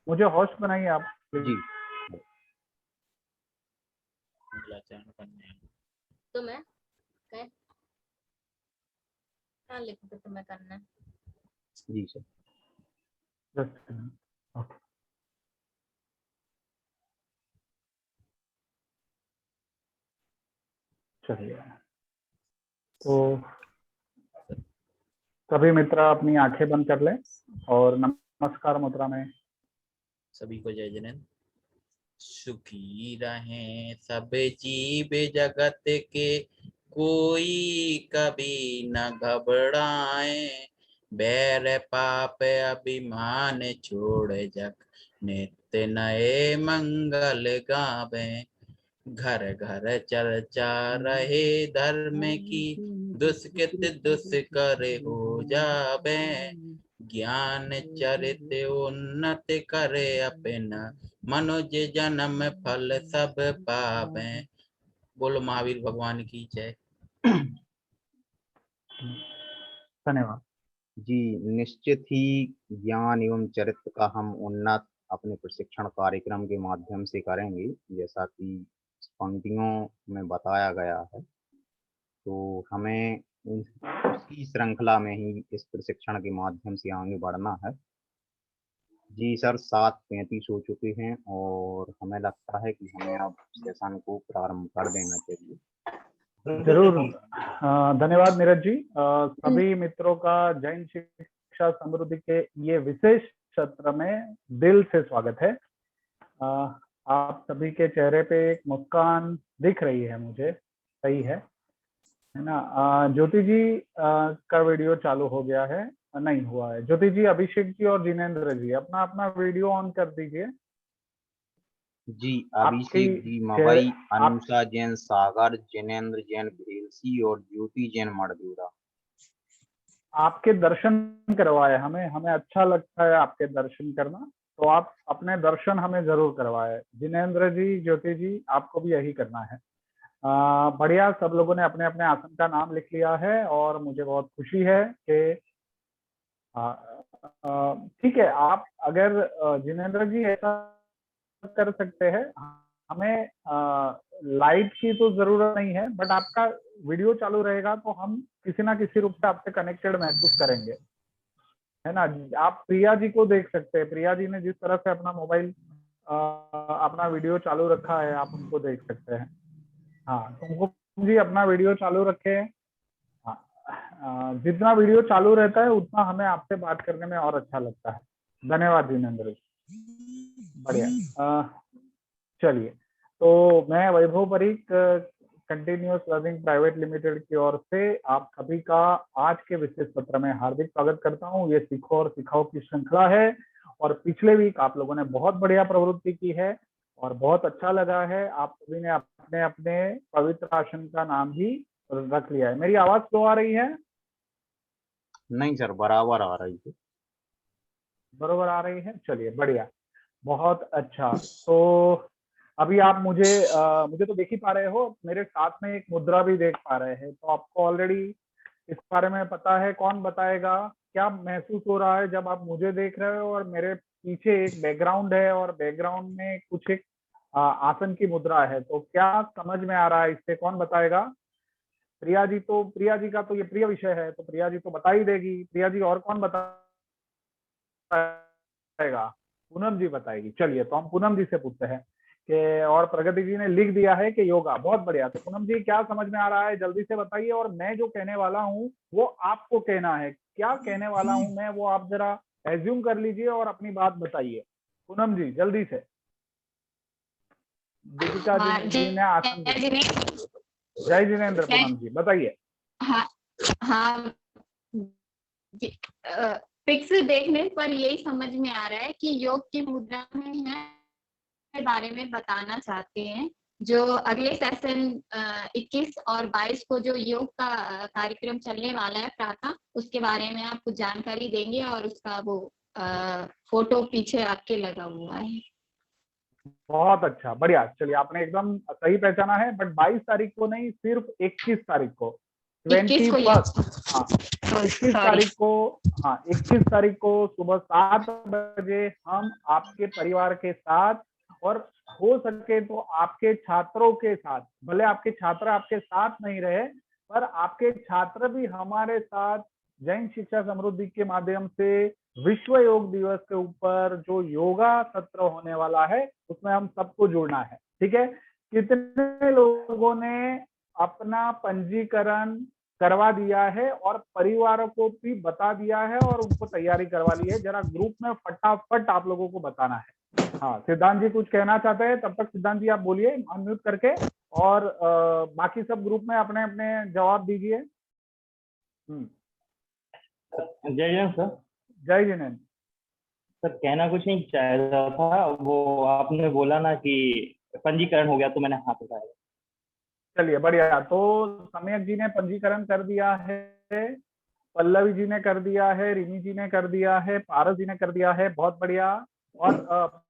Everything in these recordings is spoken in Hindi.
मुझे होस्ट बनाइए आप जी। तो मैं हाँ लिख दो तुम्हें करना है। जी सर। ओके चलिए। तो सभी मित्र अपनी आंखें बंद कर लें और नमस्कार मुद्रा में। सभी को जय जिनेंद्र। सुखी रहें सब जीव जगत के, कोई कभी न घबराए। बैर पाप अभिमान छोड़ जग, नित्य नए मंगल गावे। घर घर चर्चा रहे धर्म की, दुष्कृत दुष्कर हो जावे। ज्ञान चरित उन्नत करे अपना, मनुष्य जन्म फल सब पावे। बोलो महावीर भगवान की जय। धन्यवाद। जी निश्चित ही ज्ञान एवं चरित्र का हम उन्नत अपने प्रशिक्षण कार्यक्रम के माध्यम से करेंगे, जैसा कि इस पंक्तियों में बताया गया है। तो हमें उसी श्रृंखला में ही इस प्रशिक्षण के माध्यम से आगे बढ़ना है। जी सर 7:35 हो चुके हैं और हमें लगता है कि हमें अब सेशन को प्रारंभ कर देना चाहिए। जरूर। धन्यवाद नीरज जी। सभी मित्रों का जैन शिक्षा समृद्धि के ये विशेष सत्र में दिल से स्वागत है। आप सभी के चेहरे पे एक मुस्कान दिख रही है मुझे, सही है ना। ज्योति जी का वीडियो चालू हो गया है, नहीं हुआ है। ज्योति जी, अभिषेक जी और जिनेंद्र जी अपना अपना वीडियो ऑन कर दीजिए। जी अभिषेक जी मवई, अनुषा जैन सागर, जिनेंद्र जैन भेलसी और ज्योति जैन मड़दूरा। आपके दर्शन करवाए हमें, हमें अच्छा लगता है आपके दर्शन करना, तो आप अपने दर्शन हमें जरूर करवाए। जिनेंद्र जी, ज्योति जी, आपको भी यही करना है। बढ़िया, सब लोगों ने अपने अपने आसन का नाम लिख लिया है और मुझे बहुत खुशी है कि ठीक है। आप अगर जिनेंद्र जी ऐसा कर सकते हैं, हमें लाइट की तो जरूरत नहीं है, बट आपका वीडियो चालू रहेगा तो हम किसी ना किसी रूप से आपसे कनेक्टेड महसूस करेंगे, है ना। आप प्रिया जी को देख सकते हैं, प्रिया जी ने जिस तरह से अपना मोबाइल अपना वीडियो चालू रखा है, आप उनको देख सकते हैं। हाँ, तुमको जी अपना वीडियो चालू रखे। जितना वीडियो चालू रहता है उतना हमें आपसे बात करने में और अच्छा लगता है। धन्यवाद जिनेंद्र जी, बढ़िया। चलिए, तो मैं Vaibhav Parikh continuous learning private limited की ओर से आप सभी का आज के विशेष सत्र में हार्दिक स्वागत करता हूं। ये सीखो और सिखाओ की श्रृंखला है और पिछले वीक आप लोगों ने बहुत बढ़िया प्रवृत्ति की है और बहुत अच्छा लगा है। आप सभी ने अपने अपने पवित्र आसन का नाम भी रख लिया है। मेरी आवाज क्यों आ रही है? नहीं सर, बराबर आ रही है। बराबर आ रही है, चलिए बढ़िया, बहुत अच्छा। तो अभी आप मुझे तो देख ही पा रहे हो, मेरे साथ में एक मुद्रा भी देख पा रहे हैं, तो आपको ऑलरेडी इस बारे में पता है। कौन बताएगा क्या महसूस हो रहा है जब आप मुझे देख रहे हो और मेरे पीछे एक बैकग्राउंड है और बैकग्राउंड में कुछ एक आसन की मुद्रा है, तो क्या समझ में आ रहा है इससे? कौन बताएगा? प्रिया जी का तो ये प्रिय विषय है, तो प्रिया जी तो बता ही देगी। प्रिया जी, और कौन बताएगा? पूनम जी बताएगी। चलिए, तो हम पूनम जी से पूछते हैं कि, और प्रगति जी ने लिख दिया है कि योगा। बहुत बढ़िया। तो पूनम जी, क्या समझ में आ रहा है जल्दी से बताइए, और मैं जो कहने वाला हूँ वो आपको कहना है। क्या कहने वाला हूँ मैं वो आप जरा एज्यूम कर लीजिए और अपनी बात बताइए। पूनम जी जल्दी से। दीपिका जी ने आसन दिया। जय जिनेंद्र। पूनम जी बताइए। हाँ, पिक्स देखने पर यही समझ में आ रहा है कि योग की मुद्रा में है के बारे में बताना चाहते हैं। जो अगले सेशन 21 और 22 को जो योग का कार्यक्रम चलने वाला है प्रातः, उसके बारे में आप कुछ जानकारी देंगे और उसका वो फोटो पीछे आपके लगा हुआ है। बहुत अच्छा, बढ़िया। चलिए, आपने एकदम सही पहचाना है, बट 22 तारीख को नहीं, सिर्फ 21 तारीख को। 21 को 21st। हाँ, 21 तारीख को, हाँ 21 तारीख को सुबह 7 बजे हम आपके परिवार के साथ, और हो सके तो आपके छात्रों के साथ, भले आपके छात्र आपके साथ नहीं रहे पर आपके छात्र भी हमारे साथ जैन शिक्षा समृद्धि के माध्यम से विश्व योग दिवस के ऊपर जो योगा सत्र होने वाला है उसमें हम सबको जुड़ना है। ठीक है, कितने लोगों ने अपना पंजीकरण करवा दिया है और परिवारों को भी बता दिया है और उनको तैयारी करवा ली है? जरा ग्रुप में फटाफट आप लोगों को बताना है। हाँ, सिद्धांत जी कुछ कहना चाहते हैं, तब तक सिद्धांत जी आप बोलिए अनम्यूट करके, और बाकी सब ग्रुप में अपने अपने जवाब दीजिए। जय जैन सर। जय जिनेन्द्र सर, कहना कुछ नहीं चाह रहा था, वो आपने बोला ना कि पंजीकरण हो गया तो मैंने हाथ उठाया। चलिए बढ़िया, तो सम्यक जी ने पंजीकरण कर दिया है, पल्लवी जी ने कर दिया है, रिमी जी ने कर दिया है, पारस जी ने कर दिया है, बहुत बढ़िया। और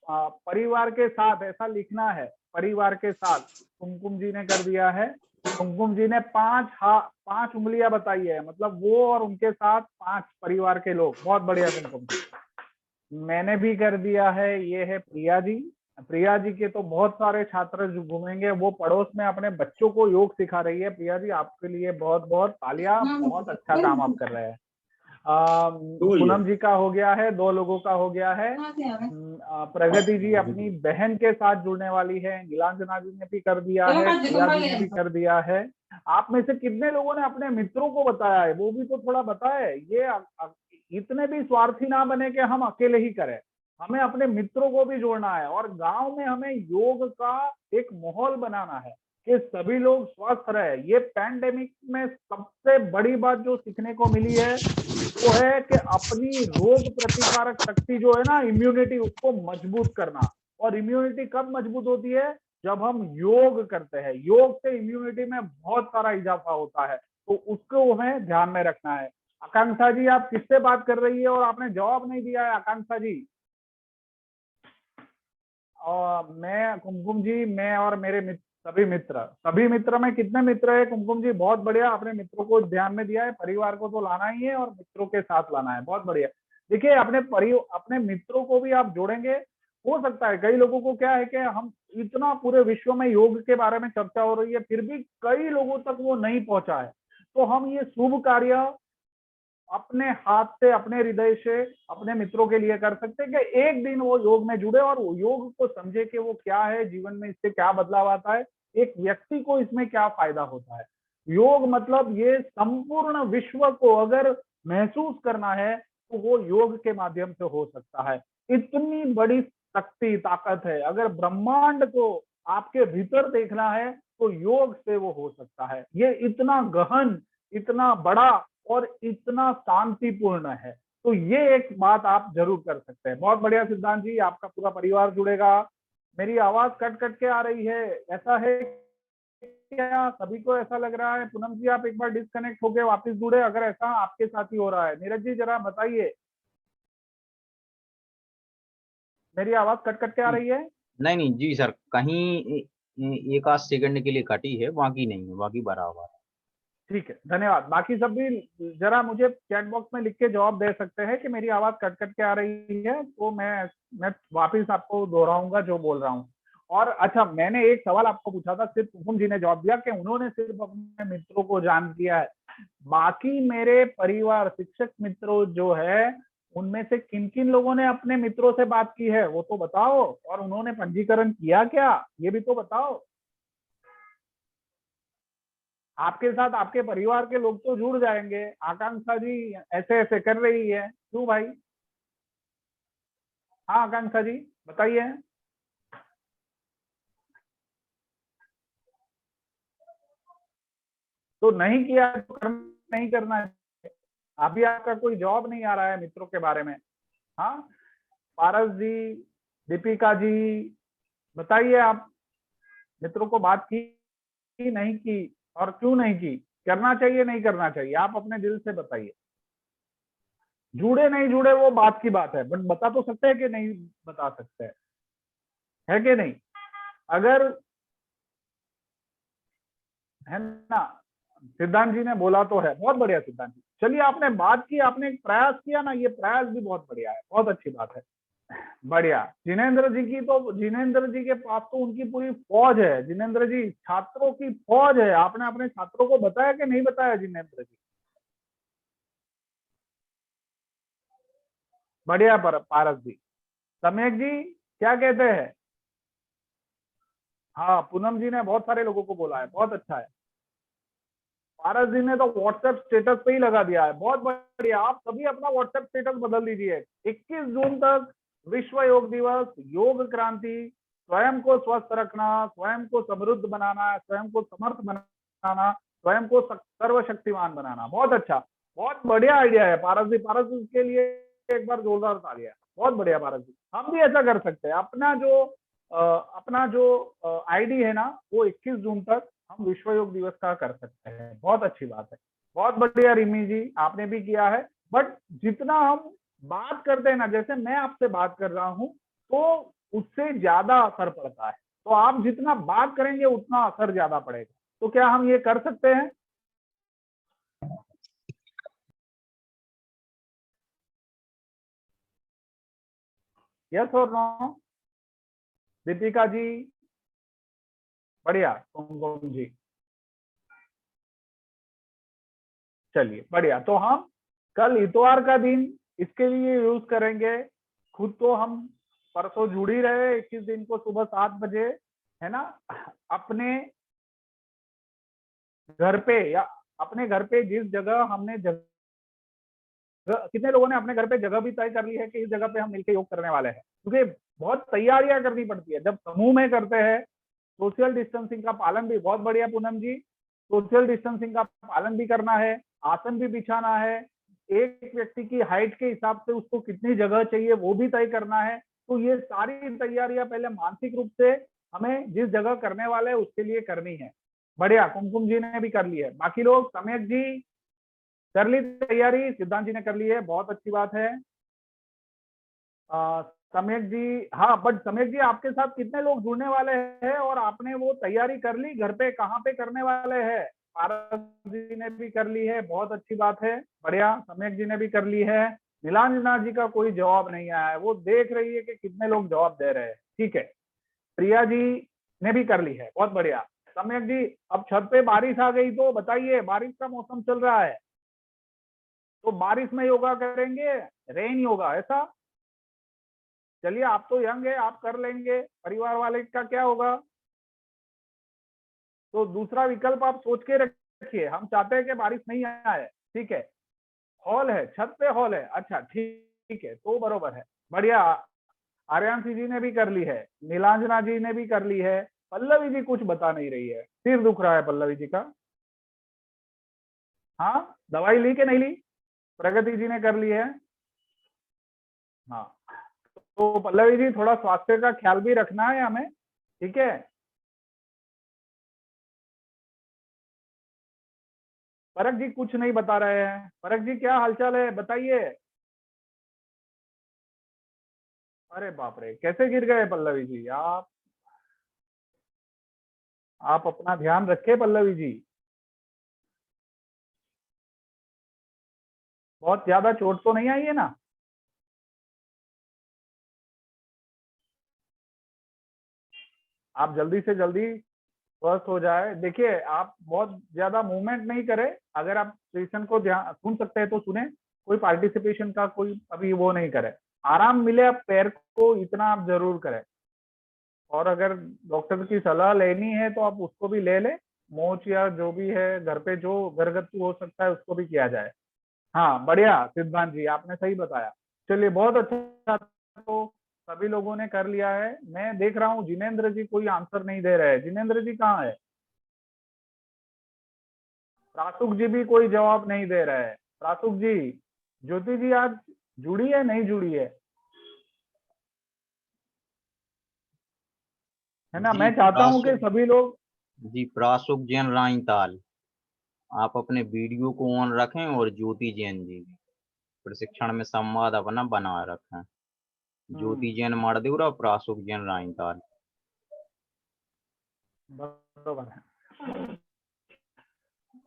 परिवार के साथ ऐसा लिखना है, परिवार के साथ। कुमकुम जी ने कर दिया है, कुमकुम जी ने 5 उंगलियां बताई है, मतलब वो और उनके साथ 5 परिवार के लोग, बहुत बढ़िया कुमकुम जी। मैंने भी कर दिया है, ये है प्रिया जी। प्रिया जी के तो बहुत सारे छात्र जो घूमेंगे, वो पड़ोस में अपने बच्चों को योग सिखा रही है। प्रिया जी आपके लिए बहुत बहुत तालियां, बहुत अच्छा काम आप कर रहे हैं। पूनम जी का हो गया है, 2 लोगों का हो गया है। प्रगति जी अपनी बहन के साथ जुड़ने वाली है, नीलांजना जी ने भी कर दिया है, प्रिया जी ने भी कर दिया है। आप में से कितने लोगों ने अपने मित्रों को बताया है, वो भी तो थोड़ा बताए। ये इतने भी स्वार्थी ना बने कि हम अकेले ही करें, हमें अपने मित्रों को भी जोड़ना है, और गांव में हमें योग का एक माहौल बनाना है कि सभी लोग स्वस्थ रहे। ये पैंडेमिक में सबसे बड़ी बात जो सीखने को मिली है वो है कि अपनी रोग प्रतिकारक शक्ति जो है ना, इम्यूनिटी, उसको मजबूत करना। और इम्यूनिटी कब मजबूत होती है? जब हम योग करते हैं। योग से इम्यूनिटी में बहुत सारा इजाफा होता है, तो उसको हमें ध्यान में रखना है। आकांक्षा जी आप किससे बात कर रही है और आपने जवाब नहीं दिया है? आकांक्षा जी। और मैं, कुमकुम जी, मैं और मेरे सभी मित्र में कितने मित्र है? कुमकुम जी बहुत बढ़िया, अपने मित्रों को ध्यान में दिया है। परिवार को तो लाना ही है और मित्रों के साथ लाना है, बहुत बढ़िया। देखिए, अपने मित्रों को भी आप जोड़ेंगे। हो सकता है कई लोगों को क्या है कि हम इतना पूरे विश्व में योग के बारे में चर्चा हो रही है, फिर भी कई लोगों तक वो नहीं पहुंचा है। तो हम ये शुभ कार्य अपने हाथ से, अपने हृदय से अपने मित्रों के लिए कर सकते हैं कि एक दिन वो योग में जुड़े और वो योग को समझे कि वो क्या है, जीवन में इससे क्या बदलाव आता है, एक व्यक्ति को इसमें क्या फायदा होता है। योग मतलब ये संपूर्ण विश्व को अगर महसूस करना है तो वो योग के माध्यम से हो सकता है। इतनी बड़ी शक्ति, ताकत है। अगर ब्रह्मांड को आपके भीतर देखना है तो योग से वो हो सकता है। ये इतना गहन, इतना बड़ा और इतना शांतिपूर्ण है। तो ये एक बात आप जरूर कर सकते हैं। बहुत बढ़िया सिद्धांत जी, आपका पूरा परिवार जुड़ेगा। मेरी आवाज कट कट के आ रही है, ऐसा है क्या? सभी को ऐसा लग रहा है? पूनम जी आप एक बार डिस्कनेक्ट होके वापस जुड़े, अगर ऐसा आपके साथ ही हो रहा है। नीरज जी जरा बताइए, मेरी आवाज कट कट के आ रही है? नहीं जी सर, कहीं 1 आध सेकंड के लिए कटी है, बाकी नहीं है, बाकी बराबर है। ठीक है, धन्यवाद। बाकी सब भी जरा मुझे चैट बॉक्स में लिख के जवाब दे सकते हैं कि मेरी आवाज कट कट के आ रही है, तो मैं वापिस आपको दोहराऊंगा जो बोल रहा हूँ। और अच्छा, मैंने एक सवाल आपको पूछा था, सिर्फ कुमकुम जी ने जवाब दिया कि उन्होंने सिर्फ अपने मित्रों को जान दिया है। बाकी मेरे परिवार, शिक्षक मित्रों जो है, उनमें से किन किन लोगों ने अपने मित्रों से बात की है वो तो बताओ, और उन्होंने पंजीकरण किया क्या ये भी तो बताओ। आपके साथ आपके परिवार के लोग तो जुड़ जाएंगे। आकांक्षा जी ऐसे ऐसे कर रही है, क्यों भाई? हाँ आकांक्षा जी बताइए। तो नहीं किया तो नहीं करना है। अभी आपका कोई जवाब नहीं आ रहा है मित्रों के बारे में। हाँ, पारस जी, दीपिका जी, बताइए आप मित्रों को बात की नहीं की, और क्यों नहीं की? करना चाहिए नहीं करना चाहिए? आप अपने दिल से बताइए। जुड़े नहीं जुड़े वो बात की बात है, बट बता तो सकते हैं कि नहीं बता सकते है कि नहीं? अगर है ना, सिद्धांत जी ने बोला तो है, बहुत बढ़िया सिद्धांत जी। चलिए, आपने बात की, आपने एक प्रयास किया ना, ये प्रयास भी बहुत बढ़िया है, बहुत अच्छी बात है। बढ़िया। जिनेंद्र जी के पास तो उनकी पूरी फौज है। जिनेंद्र जी, छात्रों की फौज है। आपने अपने छात्रों को बताया कि नहीं बताया जिनेंद्र जी? बढ़िया पारस जी। सम्यक जी क्या कहते हैं? हाँ, पूनम जी ने बहुत सारे लोगों को बोला है, बहुत अच्छा है। पारस जी ने तो व्हाट्सएप स्टेटस पे ही लगा दिया है, बहुत बढ़िया। आप सभी अपना व्हाट्सएप स्टेटस बदल दीजिए। 21 जून तक विश्व योग दिवस, योग क्रांति, स्वयं को स्वस्थ रखना, स्वयं को समृद्ध बनाना, स्वयं को समर्थ बनाना, स्वयं को सर्वशक्तिमान बनाना। बहुत अच्छा, बहुत बढ़िया आइडिया है पारस जी। पारस जी के लिए एक बार जोरदार तालियां। बहुत बढ़िया पारस जी, हम भी ऐसा कर सकते हैं। अपना जो आईडी है ना, वो 21 जून तक हम विश्व योग दिवस का कर सकते हैं। बहुत अच्छी बात है, बहुत बढ़िया रिमी जी, आपने भी किया है। बट जितना हम बात करते हैं ना, जैसे मैं आपसे बात कर रहा हूं, तो उससे ज्यादा असर पड़ता है। तो आप जितना बात करेंगे उतना असर ज्यादा पड़ेगा। तो क्या हम ये कर सकते हैं? यस और नो? दीपिका जी, बढ़िया। कुमकुम जी, चलिए बढ़िया। तो हम कल इतवार का दिन इसके लिए यूज करेंगे। खुद तो हम परसों जुड़ ही रहे 21 दिन को सुबह 7 बजे, है ना? अपने घर पे या अपने घर पे जिस जगह हमने कितने लोगों ने अपने घर पे जगह भी तय कर ली है कि इस जगह पे हम मिलकर योग करने वाले हैं? क्योंकि बहुत तैयारियां करनी पड़ती है जब समूह में करते हैं। सोशल डिस्टेंसिंग का पालन भी, बहुत बढ़िया पूनम जी, सोशल डिस्टेंसिंग का पालन भी करना है, आसन भी बिछाना है, एक व्यक्ति की हाइट के हिसाब से उसको कितनी जगह चाहिए वो भी तय करना है। तो ये सारी तैयारियां पहले मानसिक रूप से हमें जिस जगह करने वाले हैं उसके लिए करनी है। बढ़िया, कुमकुम जी ने भी कर ली है। बाकी लोग, सम्यक जी कर ली तैयारी, सिद्धांत जी ने कर ली है, बहुत अच्छी बात है। सम्यक जी, हाँ, बट सम्यक जी आपके साथ कितने लोग जुड़ने वाले हैं और आपने वो तैयारी कर ली घर पे कहाँ पे करने वाले हैं? पारस जी ने भी कर ली है, बहुत अच्छी बात है, बढ़िया। सम्यक जी ने भी कर ली है। नीलांजना जी का कोई जवाब नहीं आया है, वो देख रही है कि कितने लोग जवाब दे रहे हैं। ठीक है, प्रिया जी ने भी कर ली है, बहुत बढ़िया। सम्यक जी, अब छत पे बारिश आ गई तो बताइए, बारिश का मौसम चल रहा है तो बारिश में योगा करेंगे, रेन योगा, ऐसा? चलिए, आप तो यंग है, आप कर लेंगे, परिवार वाले का क्या होगा? तो दूसरा विकल्प आप सोच के रखिए। हम चाहते हैं कि बारिश नहीं आए। ठीक है, हॉल है, छत पे हॉल है, अच्छा ठीक है, तो बरोबर है, बढ़िया। आर्यांशी जी ने भी कर ली है, नीलांजना जी ने भी कर ली है। पल्लवी जी कुछ बता नहीं रही है, सिर दुख रहा है पल्लवी जी का। हाँ, दवाई ली कि नहीं ली? प्रगति जी ने कर ली है। हाँ, तो पल्लवी जी थोड़ा स्वास्थ्य का ख्याल भी रखना है हमें, ठीक है? परख जी कुछ नहीं बता रहे हैं। परख जी क्या हालचाल है, बताइए। अरे बाप रे, कैसे गिर गए पल्लवी जी आप अपना ध्यान रखें पल्लवी जी। बहुत ज्यादा चोट तो नहीं आई है ना? आप जल्दी से जल्दी स्वस्थ हो जाए। देखिए, आप बहुत ज्यादा मूवमेंट नहीं करें। अगर आप सेशन को ध्यान सुन सकते हैं तो सुने, कोई पार्टिसिपेशन का कोई अभी वो नहीं करे। आराम मिले आप पैर को, इतना आप जरूर करें। और अगर डॉक्टर की सलाह लेनी है तो आप उसको भी ले लें। मोच या जो भी है घर पे जो घरगथ्थू हो सकता है उसको भी किया जाए। हाँ, बढ़िया सिद्धांत जी, आपने सही बताया। चलिए, बहुत अच्छा। तो सभी लोगों ने कर लिया है। मैं देख रहा हूँ जिनेंद्र जी कोई आंसर नहीं दे रहे हैं। जिनेंद्र जी कहाँ है? प्रासुक जी भी कोई जवाब नहीं दे रहे हैं। प्रासुक जी, ज्योति जी आज जुड़ी है नहीं जुड़ी है ना? जी मैं चाहता हूं कि प्रासुक सभी लोग, जी प्रासुक जैन राईताल, आप अपने वीडियो को ऑन रखें और ज्योति जैन जी प्रशिक्षण में संवाद अपना बनाए रखें। ज्योति जैन मर्दूर और प्रासुक जैन राईताल। बरोबर है।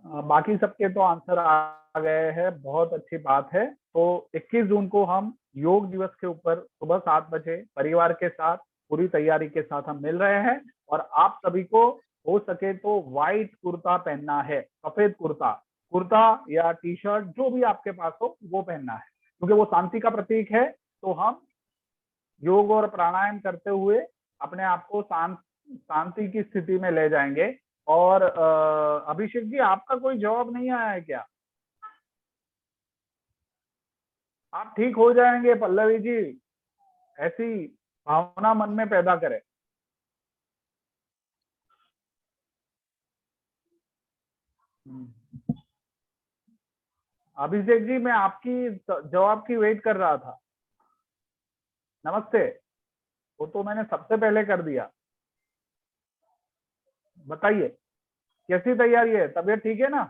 बाकी सबके तो आंसर आ गए हैं, बहुत अच्छी बात है। तो 21 जून को हम योग दिवस के ऊपर सुबह 7 बजे परिवार के साथ पूरी तैयारी के साथ हम मिल रहे हैं, और आप सभी को हो सके तो व्हाइट कुर्ता पहनना है, सफेद कुर्ता या टी शर्ट जो भी आपके पास हो वो पहनना है, क्योंकि वो शांति का प्रतीक है। तो हम योग और प्राणायाम करते हुए अपने आप को शांति की स्थिति में ले जाएंगे। और अभिषेक जी, आपका कोई जवाब नहीं आया है क्या? आप ठीक हो जाएंगे पल्लवी जी, ऐसी भावना मन में पैदा करें। अभिषेक जी, मैं आपकी जवाब की वेट कर रहा था। नमस्ते। वो तो मैंने सबसे पहले कर दिया। बताइए कैसी तैयारी है, तबीयत ठीक है ना?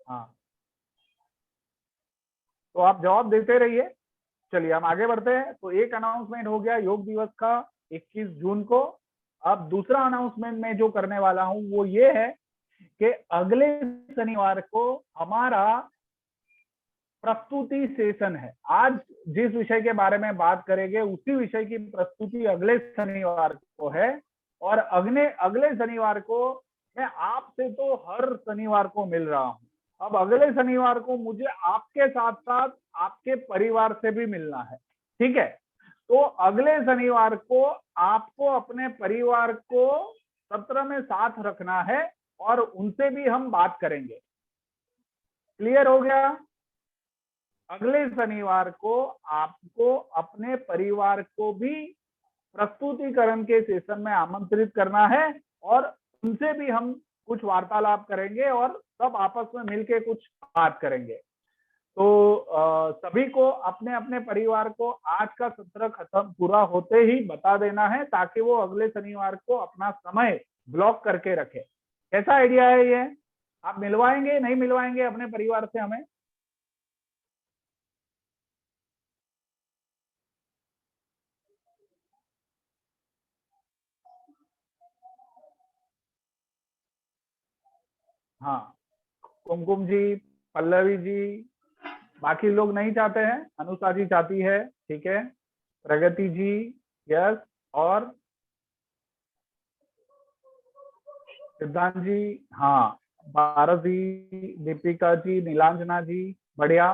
हाँ, तो आप जवाब देते रहिए। चलिए हम आगे बढ़ते हैं। तो एक अनाउंसमेंट हो गया योग दिवस का 21 जून को। अब दूसरा अनाउंसमेंट मैं जो करने वाला हूं वो ये है कि अगले शनिवार को हमारा प्रस्तुति सेशन है। आज जिस विषय के बारे में बात करेंगे उसी विषय की प्रस्तुति अगले शनिवार को है, और अगले शनिवार को मैं आपसे तो हर शनिवार को मिल रहा हूं। अब अगले शनिवार को मुझे आपके साथ साथ आपके परिवार से भी मिलना है, ठीक है? तो अगले शनिवार को आपको अपने परिवार को सत्र में साथ रखना है और उनसे भी हम बात करेंगे। क्लियर हो गया? अगले शनिवार को आपको अपने परिवार को भी प्रस्तुतिकरण के सेशन में आमंत्रित करना है, और उनसे भी हम कुछ वार्तालाप करेंगे और सब आपस में मिलके कुछ बात करेंगे। तो सभी को अपने अपने परिवार को आज का सत्र खत्म पूरा होते ही बता देना है, ताकि वो अगले शनिवार को अपना समय ब्लॉक करके रखे। कैसा आइडिया है ये? आप मिलवाएंगे नहीं मिलवाएंगे अपने परिवार से हमें? हाँ, कुमकुम जी, पल्लवी जी, बाकी लोग नहीं चाहते हैं। अनुषा जी चाहती है, ठीक है। प्रगति जी, यस। और सिद्धांत जी, हाँ। भारत जी, दीपिका जी, नीलांजना जी, बढ़िया।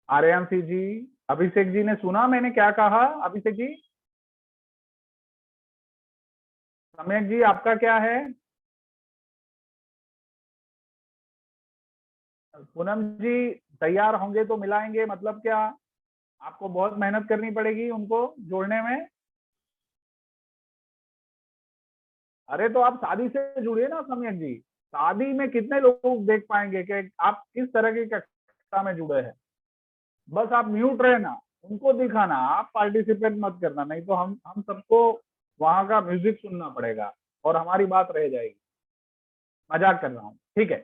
आर्यांशी जी, अभिषेक जी ने सुना मैंने क्या कहा? अभिषेक जी, सम्यक जी, आपका क्या है? पूनम जी, तैयार होंगे तो मिलाएंगे, मतलब क्या? आपको बहुत मेहनत करनी पड़ेगी उनको जोड़ने में। अरे तो आप शादी से जुड़िए ना सम्यक जी। शादी में कितने लोग देख पाएंगे कि आप किस तरह की कक्षा में जुड़े हैं? बस आप म्यूट रहना, उनको दिखाना, आप पार्टिसिपेट मत करना, नहीं तो हम सबको वहां का म्यूजिक सुनना पड़ेगा और हमारी बात रह जाएगी। मजाक कर रहा हूँ, ठीक है।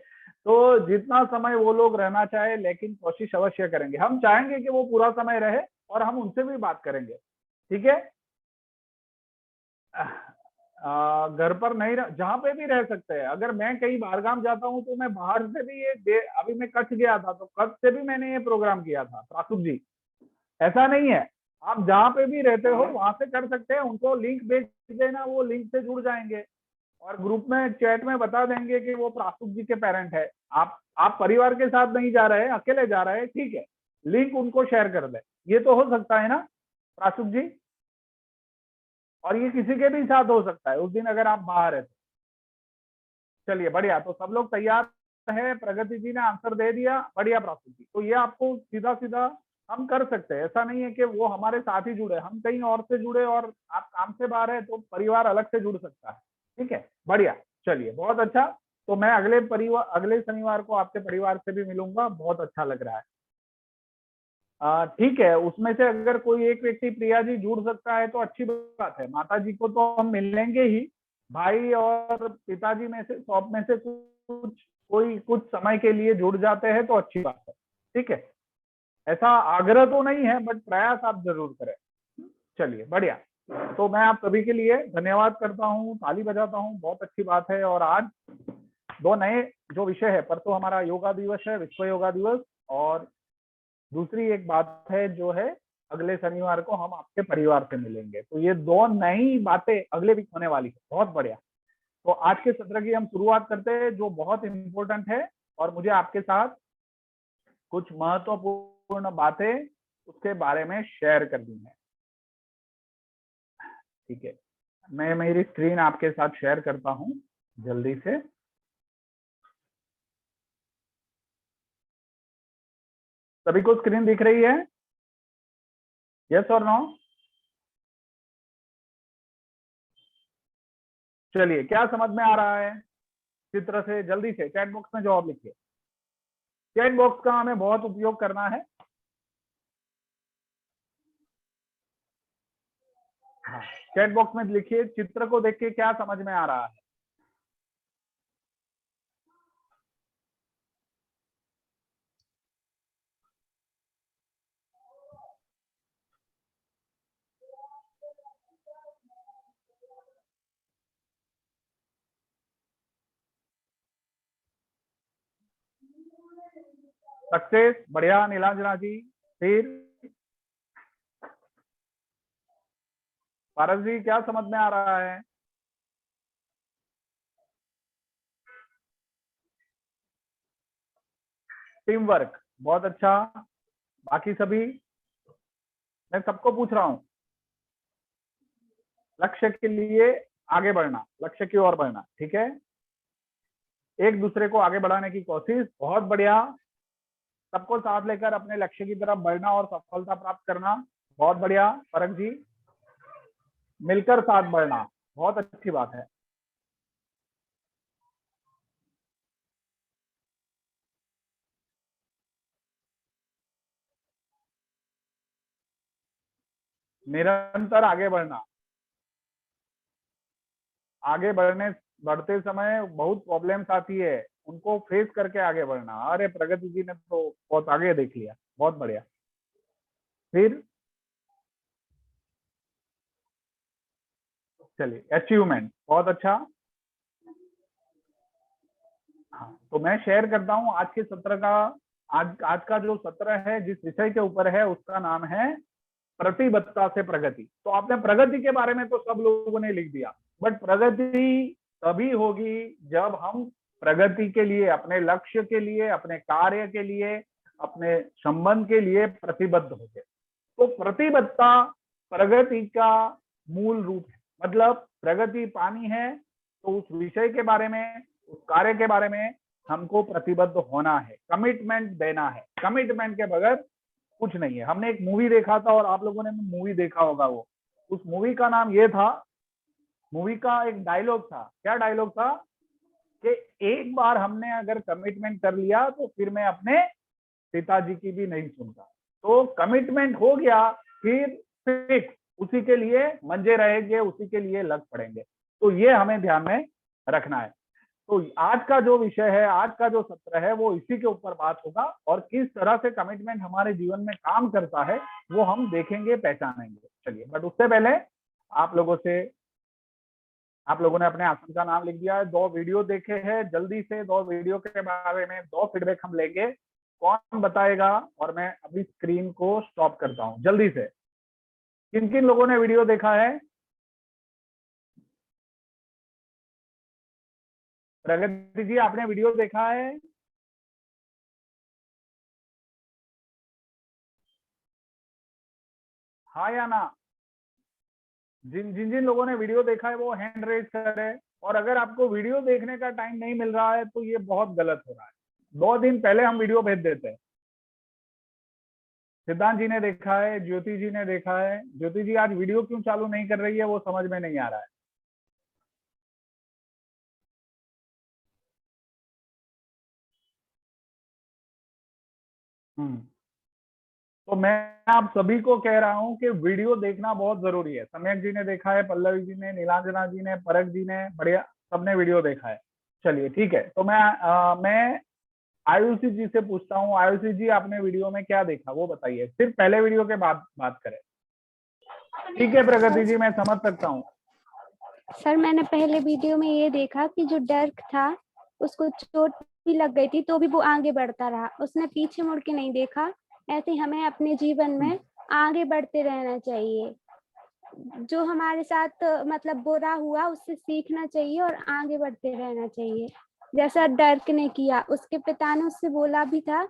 तो जितना समय वो लोग रहना चाहे, लेकिन कोशिश अवश्य करेंगे। हम चाहेंगे कि वो पूरा समय रहे और हम उनसे भी बात करेंगे, ठीक है। घर पर नहीं जहाँ पे भी रह सकते हैं। अगर मैं कहीं बाहरगाम जाता हूँ तो मैं बाहर से भी अभी मैं कच्छ गया था तो कच्छ से भी मैंने ये प्रोग्राम किया था, प्रासुक जी। ऐसा नहीं है, आप जहाँ पे भी रहते हो वहां से कर सकते हैं। उनको लिंक भेज देना, वो लिंक से जुड़ जाएंगे और ग्रुप में चैट में बता देंगे कि वो प्रासुक जी के पेरेंट है। आप परिवार के साथ नहीं जा रहे, अकेले जा रहे हैं, ठीक है, लिंक उनको शेयर कर दे। ये तो हो सकता है ना प्रासुक जी? और ये किसी के भी साथ हो सकता है उस दिन अगर आप बाहर है तो। चलिए बढ़िया, तो सब लोग तैयार है। प्रगति जी ने आंसर दे दिया, बढ़िया प्रासुक जी। तो ये आपको सीधा सीधा हम कर सकते हैं। ऐसा नहीं है कि वो हमारे साथ ही जुड़े, हम कहीं और से जुड़े और आप काम से बाहर है तो परिवार अलग से जुड़ सकता है, ठीक है, बढ़िया। चलिए बहुत अच्छा। तो मैं अगले शनिवार को आपके परिवार से भी मिलूंगा, बहुत अच्छा लग रहा है। ठीक है, उसमें से अगर कोई एक व्यक्ति प्रिया जी जुड़ सकता है तो अच्छी बात है। माता जी को तो हम मिलेंगे ही, भाई और पिताजी में से शॉप में से कुछ समय के लिए जुड़ जाते हैं तो अच्छी बात है, ठीक है। ऐसा आग्रह तो नहीं है, बट प्रयास आप जरूर करें। चलिए बढ़िया। तो मैं आप सभी के लिए धन्यवाद करता हूँ, ताली बजाता हूँ, बहुत अच्छी बात है। और आज 2 नए जो विषय है, परसों हमारा योगा दिवस है, विश्व योगा दिवस, और दूसरी एक बात है जो है अगले शनिवार को हम आपके परिवार से मिलेंगे। तो ये 2 नई बातें अगले वीक होने वाली है, बहुत बढ़िया। तो आज के सत्र की हम शुरुआत करते हैं जो बहुत इम्पोर्टेंट है, और मुझे आपके साथ कुछ महत्वपूर्ण बातें उसके बारे में शेयर करनी है। ठीक है, मैं मेरी स्क्रीन आपके साथ शेयर करता हूं जल्दी से। सभी को स्क्रीन दिख रही है? यस और नो? चलिए, क्या समझ में आ रहा है चित्र से? जल्दी से चैट बॉक्स में जवाब लिखिए। चैट बॉक्स का हमें बहुत उपयोग करना है। हाँ, चैट बॉक्स में लिखिए चित्र को देख के क्या समझ में आ रहा है। सक्सेस, बढ़िया नीलांजना जी। फिर पारस जी, क्या समझ में आ रहा है? टीम वर्क, बहुत अच्छा। बाकी सभी? मैं सबको पूछ रहा हूं, लक्ष्य के लिए आगे बढ़ना, लक्ष्य की ओर बढ़ना, ठीक है? एक दूसरे को आगे बढ़ाने की कोशिश, बहुत बढ़िया। सबको साथ लेकर अपने लक्ष्य की तरफ बढ़ना और सफलता प्राप्त करना, बहुत बढ़िया। परख जी, मिलकर साथ बढ़ना, बहुत अच्छी बात है। निरंतर आगे बढ़ना, आगे बढ़ते समय बहुत प्रॉब्लम्स आती है, उनको फेस करके आगे बढ़ना। अरे प्रगति जी ने तो बहुत आगे देख लिया, बहुत बढ़िया। फिर चलिए, अचीवमेंट, बहुत अच्छा। हाँ, तो मैं शेयर करता हूँ आज के सत्र का। आज का जो सत्र है, जिस विषय के ऊपर है, उसका नाम है प्रतिबद्धता से प्रगति। तो आपने प्रगति के बारे में तो सब लोगों ने लिख दिया, बट प्रगति तभी होगी जब हम प्रगति के लिए, अपने लक्ष्य के लिए, अपने कार्य के लिए, अपने संबंध के लिए प्रतिबद्ध होते। तो प्रतिबद्धता प्रगति का मूल रूप है। मतलब प्रगति पानी है तो उस विषय के बारे में, उस कार्य के बारे में हमको प्रतिबद्ध होना है, कमिटमेंट देना है। कमिटमेंट के बगैर कुछ नहीं है। हमने एक मूवी देखा था, और आप लोगों ने मूवी देखा होगा, वो उस मूवी का नाम ये था, मूवी का एक डायलॉग था। क्या डायलॉग था? कि एक बार हमने अगर कमिटमेंट कर लिया तो फिर मैं अपने पिताजी की भी नहीं सुनता। तो कमिटमेंट हो गया, फिर फिक्स उसी के लिए मंजे रहेंगे, उसी के लिए लग पड़ेंगे। तो ये हमें ध्यान में रखना है। तो आज का जो विषय है, आज का जो सत्र है, वो इसी के ऊपर बात होगा, और किस तरह से कमिटमेंट हमारे जीवन में काम करता है वो हम देखेंगे, पहचानेंगे। चलिए, बट उससे पहले आप लोगों ने अपने आसन का नाम लिख दिया है, 2 वीडियो देखे हैं। जल्दी से 2 वीडियो के बारे में 2 फीडबैक हम लेंगे। कौन बताएगा? और मैं अभी स्क्रीन को स्टॉप करता हूं जल्दी से। किन किन लोगों ने वीडियो देखा है? प्रगति जी, आपने वीडियो देखा है? हाँ या ना? जिन जिन जिन लोगों ने वीडियो देखा है वो हैंड रेज करें। और अगर आपको वीडियो देखने का टाइम नहीं मिल रहा है तो ये बहुत गलत हो रहा है। 2 दिन पहले हम वीडियो भेज देते हैं। सिद्धांत जी ने देखा है, ज्योति जी ने देखा है। ज्योति जी आज वीडियो क्यों चालू नहीं कर रही है वो समझ में नहीं आ रहा है। तो मैं आप सभी को कह रहा हूं कि वीडियो देखना बहुत जरूरी है। सम्यक जी ने देखा है, पल्लवी जी ने, नीलांजना जी ने, परख जी ने, बढ़िया, सबने वीडियो देखा है। चलिए ठीक है, तो मैं आयुषी जी से पूछता हूँ। आयुषी जी, आपने वीडियो में क्या देखा वो बताइए, सिर्फ पहले वीडियो के बाद बात करें। ठीक है प्रगति जी, मैं समझ सकता हूँ। सर मैंने पहले वीडियो में ये देखा कि जो डर्क था उसको चोट भी लग गई थी तो भी वो आगे बढ़ता रहा, उसने पीछे मुड़ के नहीं देखा। ऐसे ही हमें अपने जीवन में आगे बढ़ते रहना चाहिए। जो हमारे साथ मतलब बुरा हुआ उससे सीखना चाहिए और आगे बढ़ते रहना चाहिए। जैसा डर्क ने किया, उसके पिता ने उससे बोला भी था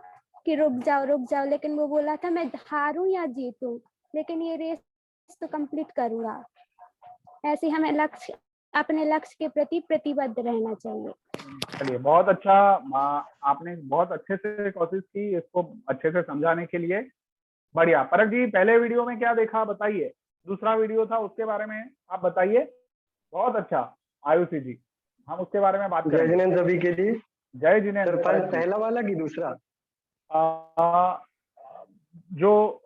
कि रुक जाओ, लेकिन वो बोला था मैं हारूं या जीतूं, लेकिन ये रेस तो कंप्लीट करूंगा। ऐसे हमें अपने लक्ष्य के प्रति प्रतिबद्ध रहना चाहिए। चलिए बहुत अच्छा, आपने बहुत अच्छे से कोशिश की इसको अच्छे से समझाने के लिए। बढ़िया। परख जी, पहले वीडियो में क्या देखा बताइए, दूसरा वीडियो था उसके बारे में आप बताइए। बहुत अच्छा आयुषी जी, हम उसके बारे में बात जय करेंगे। जिनेंद्र सभी के लिए। जय जिनेंद्र। पहला वाला कि दूसरा? जो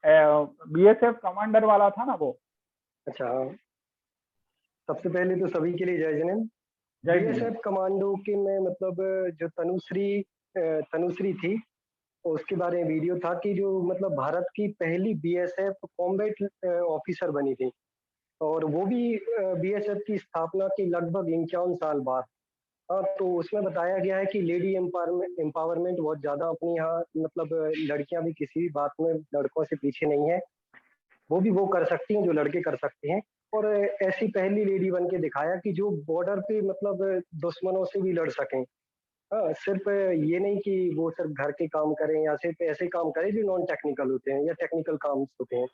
बीएसएफ कमांडर वाला था ना वो। अच्छा हाँ। सबसे पहले तो सभी के लिए जय जिनेंद्र। जय बीएसएफ कमांडो के में मतलब जो तनुश्री थी उसके बारे में वीडियो था कि जो मतलब भारत की पहली बीएसएफ कॉम्बैट ऑफिसर बनी थी, और वो भी बीएसएफ की स्थापना के लगभग 51 साल बाद। हाँ, तो उसमें बताया गया है कि लेडी एम्पावरमेंट बहुत ज्यादा अपनी यहाँ मतलब लड़कियां भी किसी भी बात में लड़कों से पीछे नहीं है, वो भी वो कर सकती हैं जो लड़के कर सकते हैं। और ऐसी पहली लेडी बन के दिखाया कि जो बॉर्डर पे मतलब दुश्मनों से भी लड़ सकें। हाँ, सिर्फ ये नहीं कि वो सिर्फ घर के काम करें या सिर्फ ऐसे काम करें जो नॉन टेक्निकल होते हैं या टेक्निकल काम होते हैं।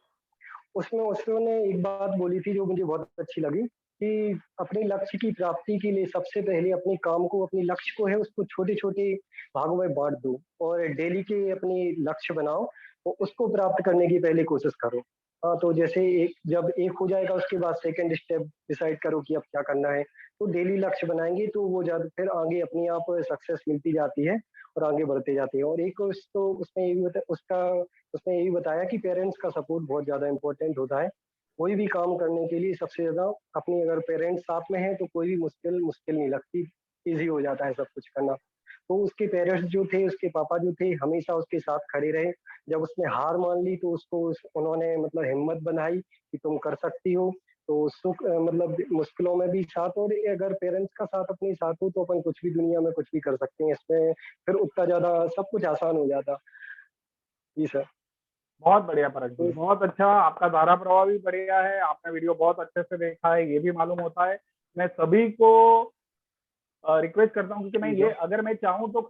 उसमें उसने एक बात बोली थी जो मुझे बहुत अच्छी लगी कि अपने लक्ष्य की प्राप्ति के लिए सबसे पहले अपने काम को, अपने लक्ष्य को है उसको छोटे छोटे भागों में बांट दो और डेली के अपने लक्ष्य बनाओ और उसको प्राप्त करने की पहले कोशिश करो। हाँ, तो जैसे जब एक हो जाएगा उसके बाद सेकंड स्टेप डिसाइड करो कि अब क्या करना है। तो डेली लक्ष्य बनाएंगे तो वो ज्यादा फिर आगे अपने आप सक्सेस मिलती जाती है और आगे बढ़ते जाते हैं। और एक तो उसने ये भी उसने ये भी बताया कि पेरेंट्स का सपोर्ट बहुत ज्यादा इम्पोर्टेंट होता है। कोई भी काम करने के लिए सबसे ज्यादा अपनी अगर पेरेंट्स साथ में हैं तो कोई भी मुश्किल नहीं लगती, इजी हो जाता है सब कुछ करना। तो उसके पेरेंट्स जो थे, उसके पापा जो थे, हमेशा उसके साथ खड़े रहे। जब उसने हार मान ली तो उन्होंने मतलब हिम्मत बनाई कि तुम कर सकती हो। तो सुख मतलब मुश्किलों में भी साथ, और अगर पेरेंट्स का साथ अपने साथ हो तो अपन कुछ भी दुनिया में कुछ भी कर सकते हैं। इसमें फिर उतना ज्यादा सब कुछ आसान हो जाता। जी सर। बहुत बढ़िया परख जी, बहुत अच्छा। आपका धारा प्रवाह भी बढ़िया है, आपने वीडियो बहुत अच्छे से देखा है, ये भी मालूम होता है। मैं सभी को रिक्वेस्ट करता हूँ, क्योंकि मैं ये अगर मैं चाहूँ तो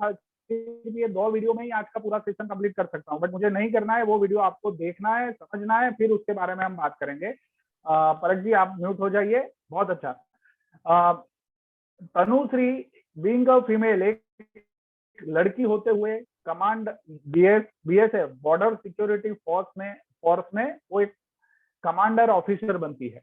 ये 2 वीडियो में ही आज का पूरा सेशन कंप्लीट कर सकता हूँ, बट मुझे नहीं करना है। वो वीडियो आपको देखना है, समझना है, फिर उसके बारे में हम बात करेंगे। परख जी आप म्यूट हो जाइए। बहुत अच्छा। तनुश्री बीइंग अ फीमेल, एक लड़की होते हुए command BSF border security force में वो एक कमांडर ऑफिसर बनती है,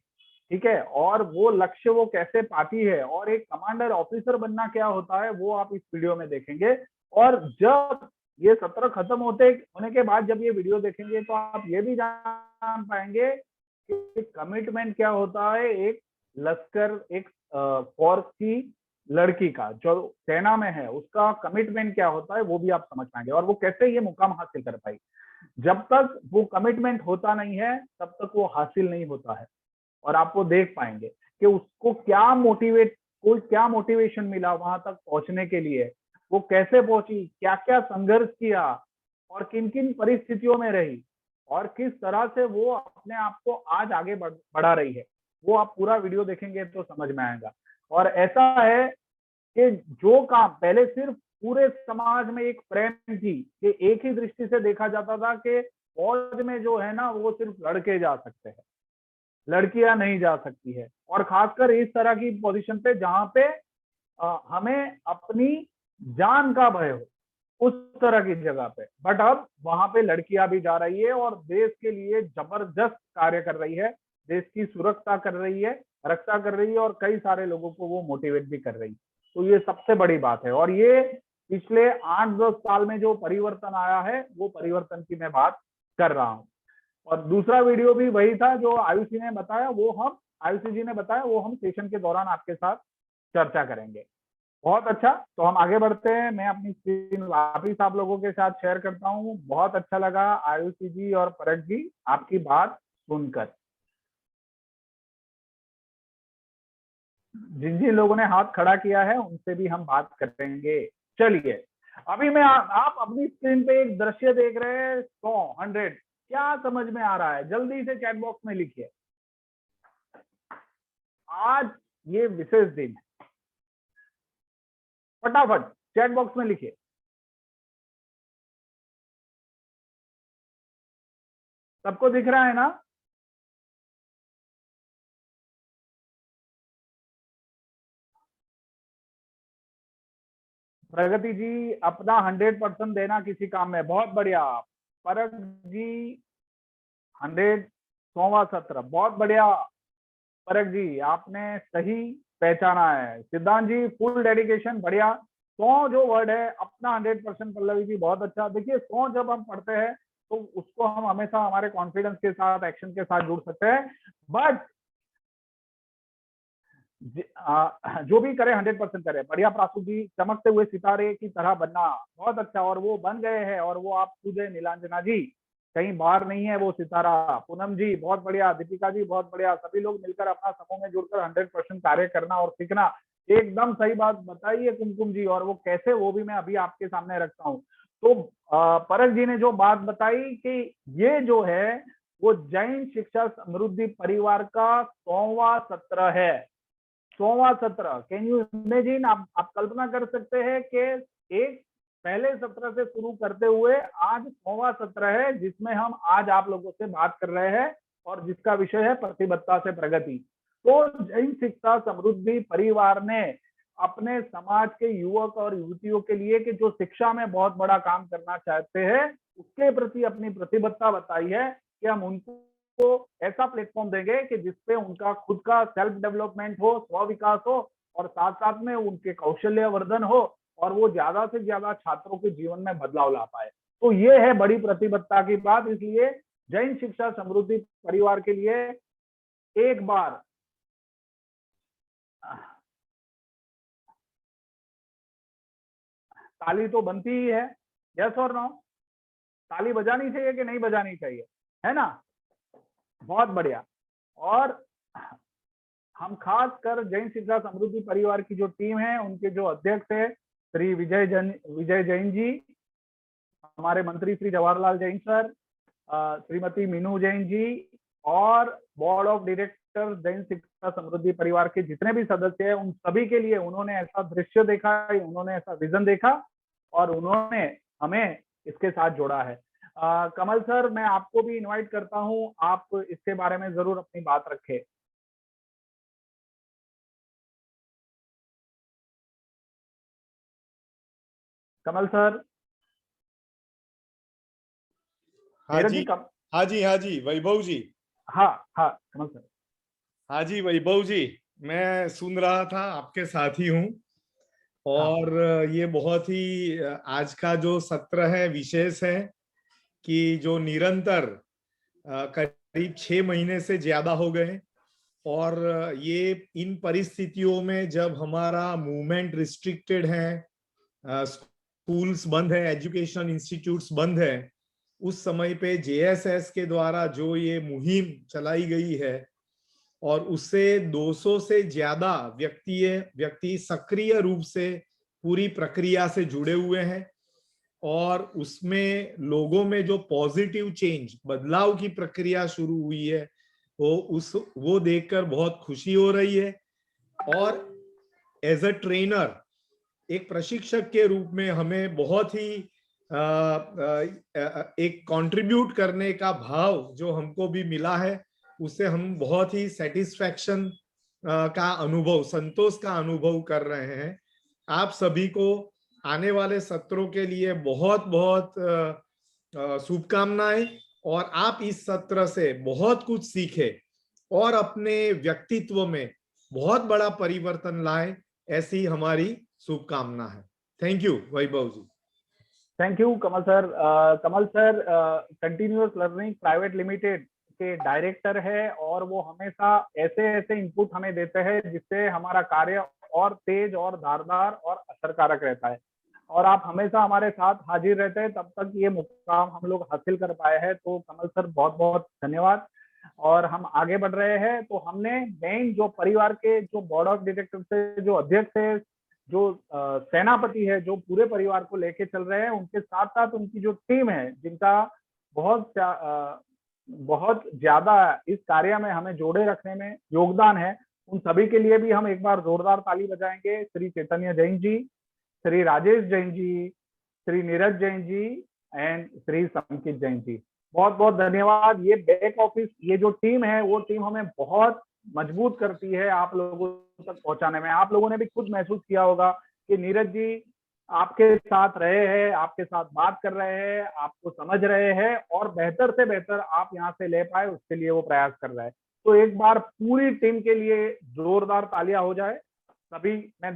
ठीक है। और वो लक्ष्य वो कैसे पाती है और एक कमांडर ऑफिसर बनना क्या होता है वो आप इस वीडियो में देखेंगे। और जब ये सत्र खत्म होने के बाद जब ये वीडियो देखेंगे तो आप ये भी जान पाएंगे कि कमिटमेंट क्या होता है एक लश्कर, एक फोर्स की लड़की का जो सेना में है उसका कमिटमेंट क्या होता है वो भी आप समझ पाएंगे, और वो कैसे ये मुकाम हासिल कर पाई। जब तक वो कमिटमेंट होता नहीं है तब तक वो हासिल नहीं होता है। और आप वो देख पाएंगे कि उसको क्या मोटिवेशन मिला वहां तक पहुंचने के लिए, वो कैसे पहुंची, क्या क्या संघर्ष किया और किन किन परिस्थितियों में रही और किस तरह से वो अपने आप को आज आगे बढ़ा रही है। वो आप पूरा वीडियो देखेंगे तो समझ में आएगा। और ऐसा है कि जो काम पहले सिर्फ पूरे समाज में एक प्रेम थी कि एक ही दृष्टि से देखा जाता था कि फौज में जो है ना वो सिर्फ लड़के जा सकते हैं, लड़कियां नहीं जा सकती है, और खासकर इस तरह की पोजीशन पे जहां पे हमें अपनी जान का भय हो, उस तरह की जगह पे। बट अब वहां पे लड़कियां भी जा रही है और देश के लिए जबरदस्त कार्य कर रही है, देश की सुरक्षा कर रही है, रक्षा कर रही है, और कई सारे लोगों को वो मोटिवेट भी कर रही है। तो ये सबसे बड़ी बात है। और ये पिछले 8-10 साल में जो परिवर्तन आया है वो परिवर्तन की मैं बात कर रहा हूँ। और दूसरा वीडियो भी वही था जो आयुषी ने बताया, आयुषी जी ने बताया, वो हम सेशन के दौरान आपके साथ चर्चा करेंगे। बहुत अच्छा, तो हम आगे बढ़ते हैं। मैं अपनी स्क्रीन वापिस आप लोगों के साथ शेयर करता हूँ। बहुत अच्छा लगा आयुषी जी और परख जी आपकी बात सुनकर। जिन जिन लोगों ने हाथ खड़ा किया है उनसे भी हम बात करेंगे। चलिए, अभी मैं आप अपनी स्क्रीन पे एक दृश्य देख रहे हैं, 100, 100, क्या समझ में आ रहा है? जल्दी से चैट बॉक्स में लिखिए। आज ये विशेष दिन है, फटाफट चैट बॉक्स में लिखिए। सबको दिख रहा है ना? प्रगति जी अपना 100% देना किसी काम में, बहुत बढ़िया। परग जी 100, 100वां सत्र, बहुत बढ़िया। परग जी आपने सही पहचाना है। सिद्धांत जी फुल डेडिकेशन, बढ़िया। 100 जो वर्ड है अपना 100%, पल्लवी जी बहुत अच्छा। देखिए 100 जब हम पढ़ते हैं तो उसको हम हमेशा हमारे कॉन्फिडेंस के साथ, एक्शन के साथ जुड़ सकते हैं, बट जो भी करे 100% करे। बढ़िया प्रासु जी, चमकते हुए सितारे की तरह बनना, बहुत अच्छा। और वो बन गए हैं, और वो आप खुद है नीलांजना जी, कहीं बाहर नहीं है वो सितारा। पूनम जी बहुत बढ़िया, दीपिका जी बहुत बढ़िया। सभी लोग मिलकर अपना समूह में जुड़कर 100% कार्य करना और सीखना, एकदम सही बात बताइए कुमकुम जी। और वो कैसे, वो भी मैं अभी आपके सामने रखता हूँ। तो परग जी ने जो बात बताई कि ये जो है वो जैन शिक्षा समृद्धि परिवार का 100वां सत्र है। 100वां सत्र, कैन यू इमेजिन? आप कल्पना कर सकते हैं कि एक पहले सत्र से शुरू करते हुए आज 100वां सत्र है, जिसमें हम आज आप लोगों से बात कर रहे हैं और जिसका विषय है प्रतिबद्धता से प्रगति। तो जैन शिक्षा समृद्धि परिवार ने अपने समाज के युवक और युवतियों के लिए कि जो शिक्षा में बहुत बड़ा काम करना चाहते हैं, उसके प्रति अपनी प्रतिबद्धता बताई है कि हम उनको ऐसा प्लेटफॉर्म देंगे कि जिसपे उनका खुद का सेल्फ डेवलपमेंट हो, स्व विकास हो, और साथ साथ में उनके कौशल्य वर्धन हो, और वो ज्यादा से ज्यादा छात्रों के जीवन में बदलाव ला पाए। तो ये है बड़ी प्रतिबद्धता की बात। इसलिए जैन शिक्षा समृद्धि परिवार के लिए एक बार ताली तो बनती ही है, यस और नो? ताली बजानी चाहिए कि नहीं बजानी चाहिए, है ना? बहुत बढ़िया। और हम खास कर जैन शिक्षा समृद्धि परिवार की जो टीम है, उनके जो अध्यक्ष है श्री विजय जैन जी, हमारे मंत्री श्री जवाहरलाल जैन सर, श्रीमती मीनू जैन जी, और बोर्ड ऑफ डायरेक्टर जैन शिक्षा समृद्धि परिवार के जितने भी सदस्य हैं, उन सभी के लिए उन्होंने ऐसा दृश्य देखा, उन्होंने ऐसा विजन देखा और उन्होंने हमें इसके साथ जोड़ा है। कमल सर, मैं आपको भी इनवाइट करता हूं, आप इसके बारे में जरूर अपनी बात रखें। कमल सर। हाँ जी, हाँ जी, हाँ जी वैभव जी। हाँ हाँ कमल सर। हाँ जी वैभव जी, मैं सुन रहा था, आपके साथ ही हूँ। और ये बहुत ही आज का जो सत्र है विशेष है कि जो निरंतर करीब 6 महीने से ज्यादा हो गए, और ये इन परिस्थितियों में जब हमारा मूवमेंट रिस्ट्रिक्टेड है, स्कूल्स बंद है, एजुकेशन इंस्टीट्यूट्स बंद है, उस समय पे जेएसएस के द्वारा जो ये मुहिम चलाई गई है, और उससे 200 से ज्यादा व्यक्ति सक्रिय रूप से पूरी प्रक्रिया से जुड़े हुए हैं, और उसमें लोगों में जो पॉजिटिव चेंज, बदलाव की प्रक्रिया शुरू हुई है, वो देखकर बहुत खुशी हो रही है। और एज अ ट्रेनर, एक प्रशिक्षक के रूप में हमें बहुत ही एक कंट्रीब्यूट करने का भाव जो हमको भी मिला है, उससे हम बहुत ही सेटिस्फैक्शन का अनुभव, संतोष का अनुभव कर रहे हैं। आप सभी को आने वाले सत्रों के लिए बहुत बहुत शुभकामनाएं, और आप इस सत्र से बहुत कुछ सीखें और अपने व्यक्तित्व में बहुत बड़ा परिवर्तन लाएं, ऐसी हमारी शुभकामना है। Thank you Vaibhav ji. Thank you Kamal sir. Kamal sir continuous learning private limited के डायरेक्टर है, और वो हमेशा ऐसे ऐसे इनपुट हमें देते हैं जिससे हमारा कार्य और तेज और धारदार और असरकारक रहता है। और आप हमेशा हमारे साथ हाजिर रहते हैं, तब तक ये मुकाम हम लोग हासिल कर पाए हैं। तो कमल सर बहुत बहुत धन्यवाद। और हम आगे बढ़ रहे हैं। तो हमने मेन जो परिवार के जो बोर्ड ऑफ डायरेक्टर से जो अध्यक्ष है, जो सेनापति है, जो पूरे परिवार को लेके चल रहे हैं, उनके साथ साथ उनकी जो टीम है, जिनका बहुत ज्यादा इस कार्य में हमें जोड़े रखने में योगदान है, उन सभी के लिए भी हम एक बार जोरदार ताली बजाएंगे। श्री चैतन्य जैन जी, श्री राजेश जैन जी, श्री नीरज जैन जी एंड श्री संकित जैन जी, बहुत बहुत धन्यवाद। ये बैक ऑफिस, ये जो टीम है, वो टीम हमें बहुत मजबूत करती है आप लोगों तक पहुंचाने में। आप लोगों ने भी खुद महसूस किया होगा कि नीरज जी आपके साथ रहे हैं, आपके साथ बात कर रहे हैं, आपको समझ रहे हैं और बेहतर से बेहतर आप यहाँ से ले पाए, उसके लिए वो प्रयास कर रहे हैं। तो एक बार पूरी टीम के लिए जोरदार तालियां हो जाए। सभी मैं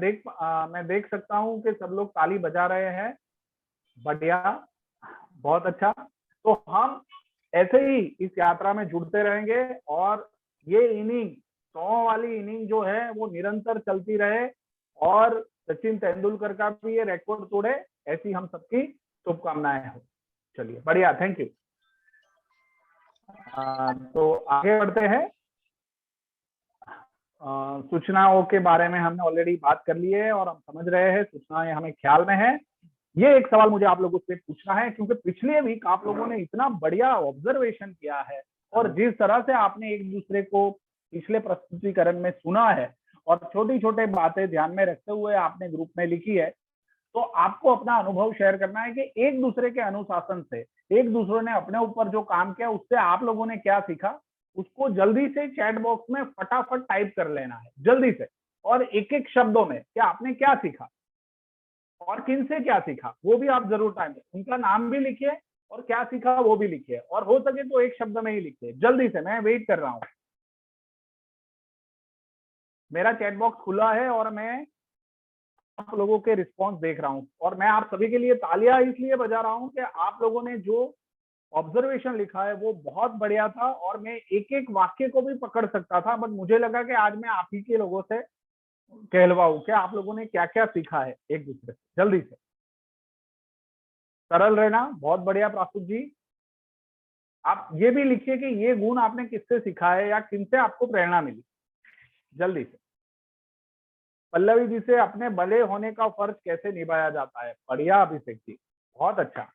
देख सकता हूँ कि सब लोग ताली बजा रहे हैं। बढ़िया, बहुत अच्छा। तो हम ऐसे ही इस यात्रा में जुड़ते रहेंगे और ये इनिंग 100 वाली इनिंग जो है वो निरंतर चलती रहे और सचिन तेंदुलकर का भी ये रिकॉर्ड तोड़े, ऐसी हम सबकी शुभकामनाएं हो। चलिए, बढ़िया, थैंक यू। तो आगे बढ़ते हैं। सूचनाओं के बारे में हमने ऑलरेडी बात कर ली है और हम समझ रहे हैं, सूचनाएं हमें ख्याल में है। ये एक सवाल मुझे आप लोगों से पूछना है, क्योंकि पिछले वीक आप लोगों ने इतना बढ़िया ऑब्जर्वेशन किया है और जिस तरह से आपने एक दूसरे को पिछले प्रस्तुतिकरण में सुना है और छोटी छोटी बातें ध्यान में रखते हुए आपने ग्रुप में लिखी है, तो आपको अपना अनुभव शेयर करना है कि एक दूसरे के अनुशासन से, एक दूसरे ने अपने ऊपर जो काम किया उससे आप लोगों ने क्या सीखा, उसको जल्दी से चैट बॉक्स में फटाफट टाइप कर लेना है, जल्दी से। और एक एक शब्दों में कि आपने क्या सीखा और किन से क्या सीखा, वो भी आप जरूर टाइप, उनका नाम भी लिखिए और क्या सीखा वो भी लिखिए, और हो सके तो एक शब्द में ही लिखिए, जल्दी से। मैं वेट कर रहा हूं, मेरा चैट बॉक्स खुला है और मैं आप लोगों के रिस्पॉन्स देख रहा हूं और मैं आप सभी के लिए तालियां इसलिए बजा रहा हूं कि आप लोगों ने जो ऑब्जर्वेशन लिखा है वो बहुत बढ़िया था और मैं एक एक वाक्य को भी पकड़ सकता था, बट मुझे लगा कि आज मैं आप ही के लोगों से कहलवाऊं कि आप लोगों ने क्या क्या सीखा है एक दूसरे से। जल्दी से, सरल रहना, बहुत बढ़िया प्रासुद जी। आप ये भी लिखिए कि ये गुण आपने किससे सीखा है या किनसे आपको प्रेरणा मिली, जल्दी से। पल्लवी जी से अपने भले होने का फर्ज कैसे निभाया जाता है, बढ़िया अभिषेक जी, बहुत अच्छा,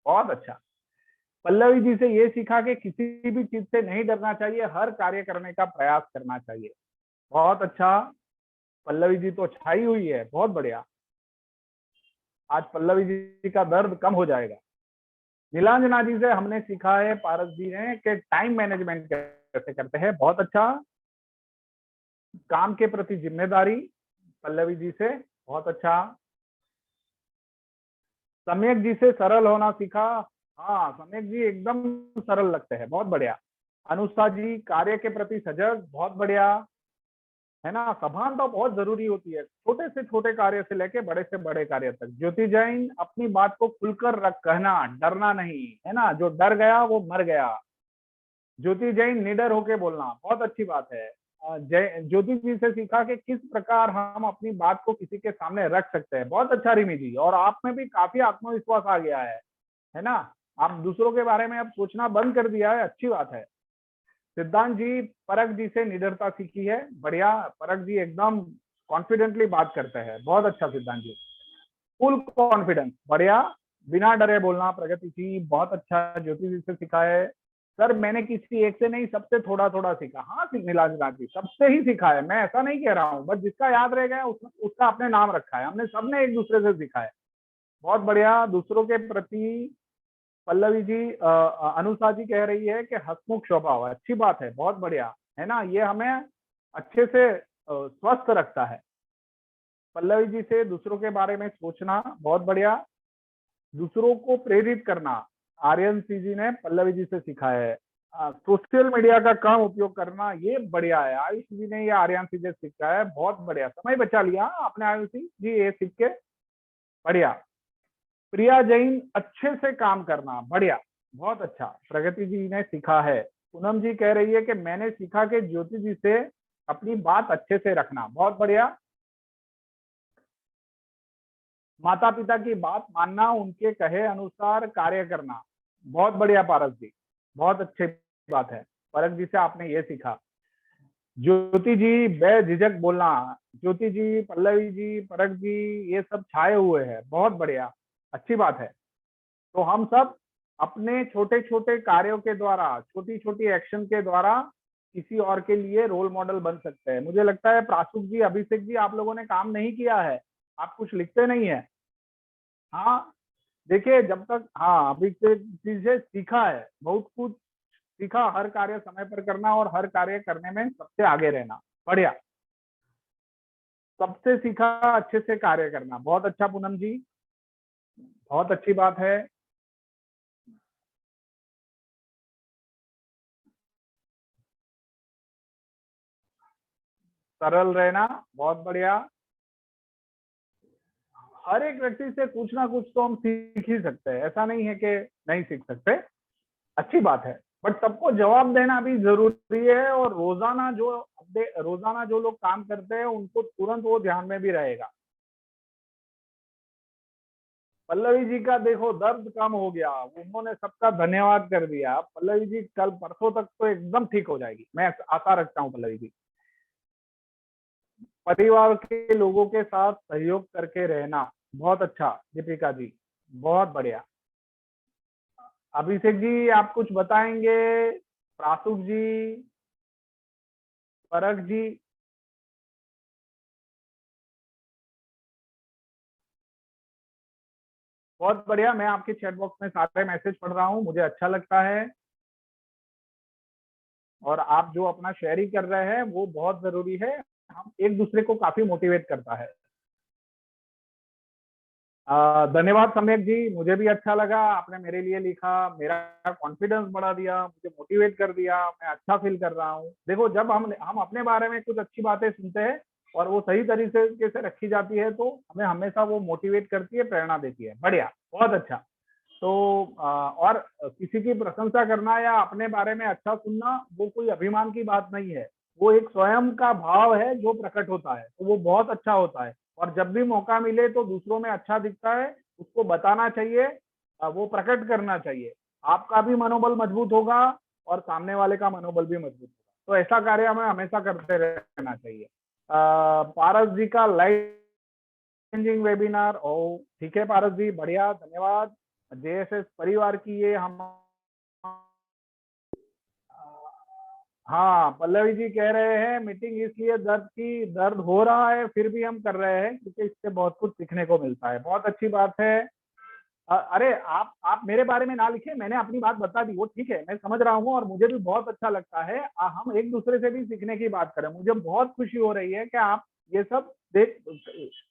बहुत अच्छा। पल्लवी जी से ये सीखा कि किसी भी चीज से नहीं डरना चाहिए, हर कार्य करने का प्रयास करना चाहिए, बहुत अच्छा। पल्लवी जी तो छाई हुई है, बहुत बढ़िया। आज पल्लवी जी का दर्द कम हो जाएगा। नीलांजना जी से हमने सीखा है, पारस जी ने, कि टाइम मैनेजमेंट कैसे करते हैं, बहुत अच्छा। काम के प्रति जिम्मेदारी, पल्लवी जी से, बहुत अच्छा। सम्यक जी से सरल होना सीखा, हाँ सम्यक जी एकदम सरल लगते हैं, बहुत बढ़िया। अनुष्का जी कार्य के प्रति सजग, बहुत बढ़िया, है ना। सभानता बहुत जरूरी होती है, छोटे से छोटे कार्य से लेके बड़े से बड़े कार्य तक। ज्योति जैन अपनी बात को खुलकर रख कहना, डरना नहीं, है ना, जो डर गया वो मर गया। ज्योति जैन निडर होके बोलना, बहुत अच्छी बात है। ज्योति जी से सीखा कि किस प्रकार हम अपनी बात को किसी के सामने रख सकते हैं, बहुत अच्छा रिमी जी। और आप में भी काफी आत्मविश्वास आ गया है ना, आप दूसरों के बारे में अब सोचना बंद कर दिया है, अच्छी बात है। सिद्धांत जी, परख जी से निडरता सीखी है, बढ़िया। परख जी एकदम कॉन्फिडेंटली बात करते हैं, बहुत अच्छा सिद्धांत जी, फुल कॉन्फिडेंस, बढ़िया, बिना डरे बोलना, प्रगति जी बहुत अच्छा। ज्योति जी से सीखा है, सर मैंने किसी एक से नहीं, सबसे थोड़ा थोड़ा सीखा। हाँ नीलांजना जी, सबसे ही सीखा है, मैं ऐसा नहीं कह रहा हूँ, बस जिसका याद रह गया उसका आपने नाम रखा है, हमने सबने एक दूसरे से सीखा है, बहुत बढ़िया। दूसरों के प्रति पल्लवी जी, अनुषा जी कह रही है कि हसमुख स्वभाव, अच्छी बात है, बहुत बढ़िया, है ना, ये हमें अच्छे से स्वस्थ रखता है। पल्लवी जी से दूसरों के बारे में सोचना, बहुत बढ़िया। दूसरों को प्रेरित करना, आर्यन सी जी ने पल्लवी जी से सीखा है। सोशल मीडिया का कम उपयोग करना, ये बढ़िया है, आयुष जी ने ये आर्यन सी जी से सीखा है, बहुत बढ़िया, समय बचा लिया आपने आयुष जी ये सीख के, बढ़िया। प्रिया जैन, अच्छे से काम करना, बढ़िया, बहुत अच्छा, प्रगति जी ने सीखा है। पूनम जी कह रही है कि मैंने सीखा कि ज्योति जी से अपनी बात अच्छे से रखना, बहुत बढ़िया। माता पिता की बात मानना, उनके कहे अनुसार कार्य करना, बहुत बढ़िया पारस जी, बहुत अच्छे बात है। परख जी से आपने ये सीखा। ज्योति जी बेझिझक बोलना, ज्योति जी, पल्लवी जी, परख जी, ये सब छाए हुए हैं, बहुत बढ़िया, अच्छी बात है। तो हम सब अपने छोटे छोटे कार्यों के द्वारा, छोटी छोटी एक्शन के द्वारा किसी और के लिए रोल मॉडल बन सकते हैं। मुझे लगता है प्रासुक जी, अभिषेक जी, आप लोगों ने काम नहीं किया है, आप कुछ लिखते नहीं है। हाँ देखिए, जब तक, हाँ अभिषेक जी से सीखा है, बहुत कुछ सीखा, हर कार्य समय पर करना और हर कार्य करने में सबसे आगे रहना, बढ़िया, सबसे सीखा अच्छे से कार्य करना, बहुत अच्छा पूनम जी, बहुत अच्छी बात है। सरल रहना, बहुत बढ़िया। हर एक व्यक्ति से कुछ ना कुछ तो हम सीख ही सकते हैं, ऐसा नहीं है कि नहीं सीख सकते, अच्छी बात है, बट सबको जवाब देना भी जरूरी है। और रोजाना जो लोग काम करते हैं उनको तुरंत वो ध्यान में भी रहेगा। पल्लवी जी का देखो दर्द कम हो गया, उन्होंने सबका धन्यवाद कर दिया। पल्लवी जी कल परसों तक तो एकदम ठीक हो जाएगी, मैं आशा रखता हूँ पल्लवी जी। परिवार के लोगों के साथ सहयोग करके रहना, बहुत अच्छा दीपिका जी, बहुत बढ़िया। अभिषेक जी आप कुछ बताएंगे? प्रासुक जी, परख जी, बहुत बढ़िया। मैं आपके चैट बॉक्स में सारे मैसेज पढ़ रहा हूँ, मुझे अच्छा लगता है, और आप जो अपना शेयरिंग कर रहे हैं वो बहुत जरूरी है, हम एक दूसरे को काफी मोटिवेट करता है। धन्यवाद सम्यक जी, मुझे भी अच्छा लगा, आपने मेरे लिए लिखा, मेरा कॉन्फिडेंस बढ़ा दिया, मुझे मोटिवेट कर दिया, मैं अच्छा फील कर रहा हूँ। देखो जब हम अपने बारे में कुछ अच्छी बातें सुनते हैं और वो सही तरीके से रखी जाती है तो हमें हमेशा वो मोटिवेट करती है, प्रेरणा देती है, बढ़िया, बहुत अच्छा। तो और किसी की प्रशंसा करना या अपने बारे में अच्छा सुनना वो कोई अभिमान की बात नहीं है, वो एक स्वयं का भाव है जो प्रकट होता है, तो वो बहुत अच्छा होता है। और जब भी मौका मिले तो दूसरों में अच्छा दिखता है उसको बताना चाहिए, वो प्रकट करना चाहिए, आपका भी मनोबल मजबूत होगा और सामने वाले का मनोबल भी मजबूत होगा। तो ऐसा कार्य हमें हमेशा करते रहना चाहिए। पारस जी का लाइफ चेंजिंग वेबिनार, ओ ठीक है पारस जी, बढ़िया, धन्यवाद। जेएसएस परिवार की ये हम, हाँ पल्लवी जी कह रहे हैं मीटिंग इसलिए दर्द हो रहा है फिर भी हम कर रहे हैं क्योंकि इससे बहुत कुछ सीखने को मिलता है, बहुत अच्छी बात है। अरे आप मेरे बारे में ना लिखे, मैंने अपनी बात बता दी, वो ठीक है, मैं समझ रहा हूँ और मुझे भी बहुत अच्छा लगता है। हम एक दूसरे से भी सीखने की बात करें, मुझे बहुत खुशी हो रही है कि आप ये सब देख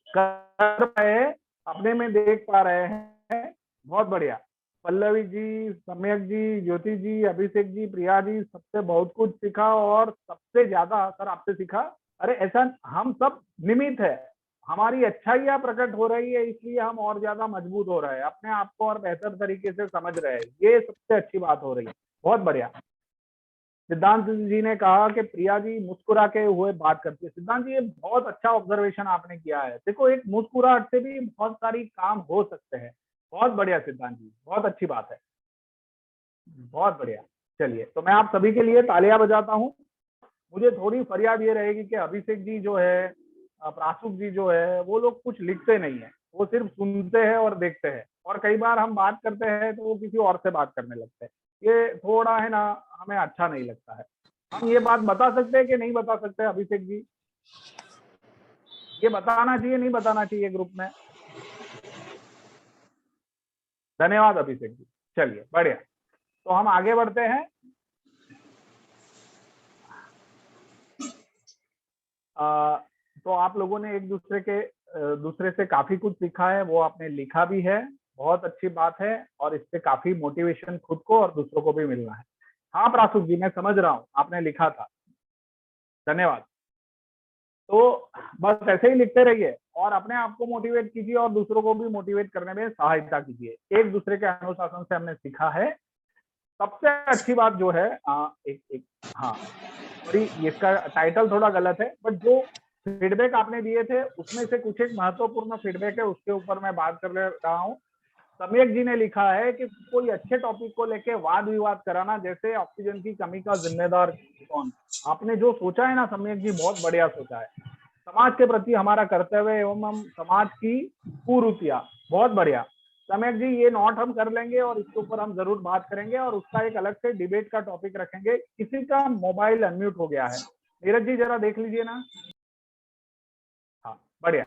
कर रहे हैं, अपने में देख पा रहे हैं, बहुत बढ़िया। पल्लवी जी, सम्यक जी, ज्योति जी, अभिषेक जी, प्रिया जी, सबसे बहुत कुछ सीखा और सबसे ज्यादा सर आपसे सीखा। अरे ऐसा हम सब निमित्त है, हमारी अच्छाइयाँ प्रकट हो रही है इसलिए हम और ज्यादा मजबूत हो रहे हैं, अपने आप को और बेहतर तरीके से समझ रहे हैं, ये सबसे अच्छी बात हो रही है, बहुत बढ़िया। सिद्धांत जी ने कहा कि प्रिया जी मुस्कुरा के हुए बात करती है। सिद्धांत जी ये बहुत अच्छा ऑब्जर्वेशन आपने किया है, देखो एक मुस्कुराहट से भी बहुत सारी काम हो सकते हैं, बहुत बढ़िया सिद्धांत जी, बहुत अच्छी बात है, बहुत बढ़िया। चलिए तो मैं आप सभी के लिए तालियां बजाता हूँ। मुझे थोड़ी फरियाद ये रहेगी कि अभिषेक जी जो है, प्रासुक जी जो है, वो लोग कुछ लिखते नहीं है, वो सिर्फ सुनते हैं और देखते हैं, और कई बार हम बात करते हैं तो वो किसी और से बात करने लगते हैं, ये थोड़ा है ना, हमें अच्छा नहीं लगता है। हम ये बात बता सकते हैं कि नहीं बता सकते अभिषेक जी? ये बताना चाहिए नहीं बताना चाहिए ग्रुप में? धन्यवाद अभिषेक जी, चलिए बढ़िया, तो हम आगे बढ़ते हैं। तो आप लोगों ने एक दूसरे से काफी कुछ सीखा है, वो आपने लिखा भी है, बहुत अच्छी बात है, और इससे काफी मोटिवेशन खुद को और दूसरों को भी मिलना है। हाँ प्रासुक जी मैं समझ रहा हूँ, आपने लिखा था, धन्यवाद। तो बस ऐसे ही लिखते रहिए और अपने आप को मोटिवेट कीजिए और दूसरों को भी मोटिवेट करने में सहायता कीजिए, एक दूसरे के अनुशासन से हमने सीखा है। सबसे अच्छी बात जो है हाँ सॉरी इसका टाइटल थोड़ा गलत है, बट जो फीडबैक आपने दिए थे उसमें से कुछ एक महत्वपूर्ण फीडबैक है, उसके ऊपर मैं बात कर रहा हूँ। सम्यक जी ने लिखा है कि कोई अच्छे टॉपिक को लेके वाद विवाद कराना, जैसे ऑक्सीजन की कमी का जिम्मेदार कौन। आपने जो सोचा है ना सम्यक जी, बहुत बढ़िया सोचा है। समाज के प्रति हमारा कर्तव्य एवं हम समाज की कुरीतियां, बहुत बढ़िया सम्यक जी, ये नोट हम कर लेंगे और इसके ऊपर हम जरूर बात करेंगे और उसका एक अलग से डिबेट का टॉपिक रखेंगे। किसी का मोबाइल अनम्यूट हो गया है, नीरज जी जरा देख लीजिए ना। हाँ बढ़िया।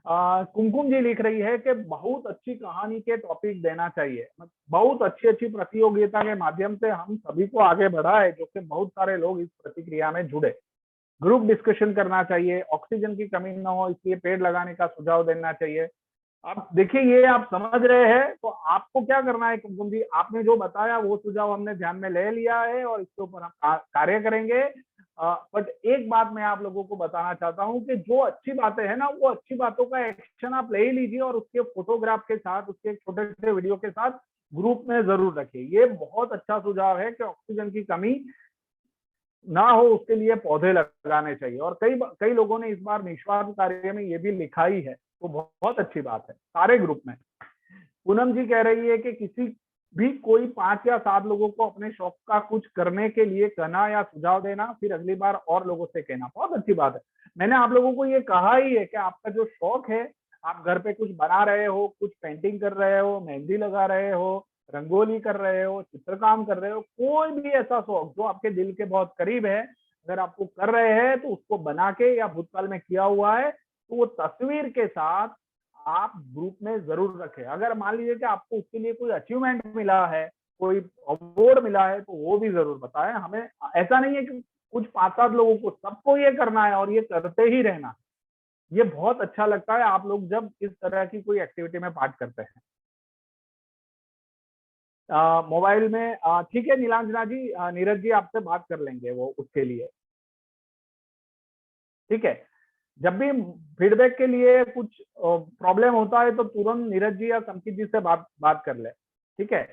कुमकुम जी लिख रही है कि बहुत अच्छी कहानी के टॉपिक देना चाहिए, बहुत अच्छी अच्छी प्रतियोगिता के माध्यम से हम सभी को आगे बढ़ाए, जो कि बहुत सारे लोग इस प्रतिक्रिया में जुड़े। ग्रुप डिस्कशन करना चाहिए, ऑक्सीजन की कमी न हो इसलिए पेड़ लगाने का सुझाव देना चाहिए। अब देखिए ये आप समझ रहे हैं, तो आपको क्या करना है कुमकुम जी, आपने जो बताया वो सुझाव हमने ध्यान में ले लिया है और इसके ऊपर हम कार्य करेंगे। बट एक बात मैं आप लोगों को बताना चाहता हूं कि जो अच्छी बातें हैं ना, वो अच्छी बातों का एक्शन आप ले ही लीजिए और उसके फोटोग्राफ के साथ, उसके छोटे छोटे वीडियो के साथ ग्रुप में जरूर रखिए। ये बहुत अच्छा सुझाव है कि ऑक्सीजन की कमी ना हो उसके लिए पौधे लगाने चाहिए। और कई लोगों ने इस बार निस्वार्थ कार्य में ये भी लिखा ही है, तो बहुत अच्छी बात है सारे ग्रुप में। पूनम जी कह रही है कि किसी भी कोई 5 या 7 लोगों को अपने शौक का कुछ करने के लिए कहना या सुझाव देना, फिर अगली बार और लोगों से कहना, बहुत अच्छी बात है। मैंने आप लोगों को ये कहा ही है कि आपका जो शौक है, आप घर पे कुछ बना रहे हो, कुछ पेंटिंग कर रहे हो, मेहंदी लगा रहे हो, रंगोली कर रहे हो, चित्रकाम कर रहे हो, कोई भी ऐसा शौक जो आपके दिल के बहुत करीब है, अगर आपको कर रहे हैं तो उसको बना के या भूतकाल में किया हुआ है तो वो तस्वीर के साथ आप ग्रुप में जरूर रखें। अगर मान लीजिए कि आपको उसके लिए कोई अचीवमेंट मिला है, कोई अवार्ड मिला है, तो वो भी जरूर बताएं हमें। ऐसा नहीं है कि कुछ 5-7 लोगों को, सबको ये करना है और ये करते ही रहना। ये बहुत अच्छा लगता है आप लोग जब इस तरह की कोई एक्टिविटी में पार्ट करते हैं। मोबाइल में ठीक है नीलांजना जी, नीरज जी आपसे बात कर लेंगे वो उसके लिए, ठीक है। जब भी फीडबैक के लिए कुछ प्रॉब्लम होता है तो तुरंत नीरज जी या संकित जी से बात कर ले, ठीक है।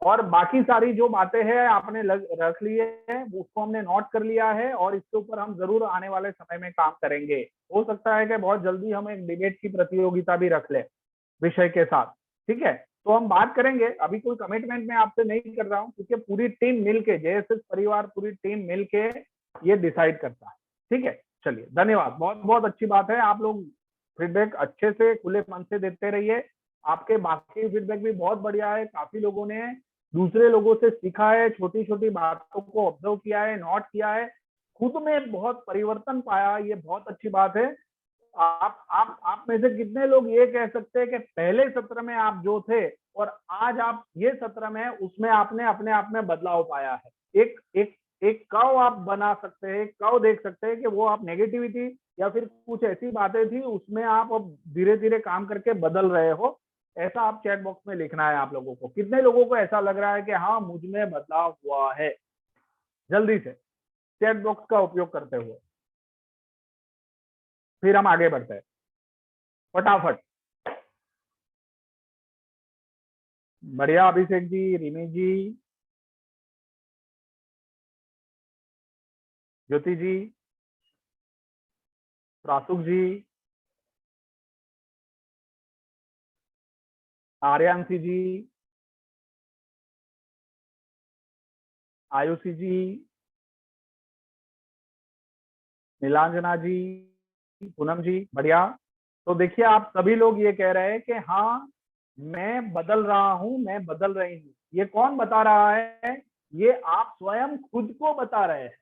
और बाकी सारी जो बातें हैं आपने रख लिए हैं, उसको हमने नोट कर लिया है और इसके ऊपर हम जरूर आने वाले समय में काम करेंगे। हो सकता है कि बहुत जल्दी हम एक डिबेट की प्रतियोगिता भी रख ले विषय के साथ, ठीक है। तो हम बात करेंगे, अभी कोई कमिटमेंट मैं आपसे नहीं कर रहा हूँ, क्योंकि पूरी टीम मिलके, जेएसएस परिवार पूरी टीम मिलके ये डिसाइड करता है, ठीक है। चलिए धन्यवाद, बहुत बहुत अच्छी बात है। आप लोग फीडबैक अच्छे से खुले मन से देते रहिए। आपके बाकी फीडबैक भी बहुत बढ़िया है, काफी लोगों ने दूसरे लोगों से सीखा है, छोटी छोटी बातों को ऑब्जर्व किया है, नोट किया है, खुद में बहुत परिवर्तन पाया, ये बहुत अच्छी बात है। आप में से कितने लोग ये कह सकते हैं कि पहले सत्र में आप जो थे और आज आप ये सत्र में, उसमें आपने अपने आप में बदलाव पाया है। एक कव आप बना सकते हैं, कव देख सकते हैं कि वो आप नेगेटिविटी या फिर कुछ ऐसी बातें थी उसमें आप अब धीरे धीरे काम करके बदल रहे हो। ऐसा आप चैट बॉक्स में लिखना है आप लोगों को। कितने लोगों को ऐसा लग रहा है कि हाँ मुझ में बदलाव हुआ है, जल्दी से चैट बॉक्स का उपयोग करते हुए, फिर हम आगे बढ़ते हैं फटाफट। बढ़िया अभिषेक जी, रिमी जी, ज्योति जी, प्रासुक जी, आर्यांशी जी, आयुषी जी, नीलांजना जी, पूनम जी, बढ़िया। तो देखिए आप सभी लोग ये कह रहे हैं कि हाँ मैं बदल रहा हूं, मैं बदल रही हूँ। ये कौन बता रहा है? ये आप स्वयं खुद को बता रहे हैं,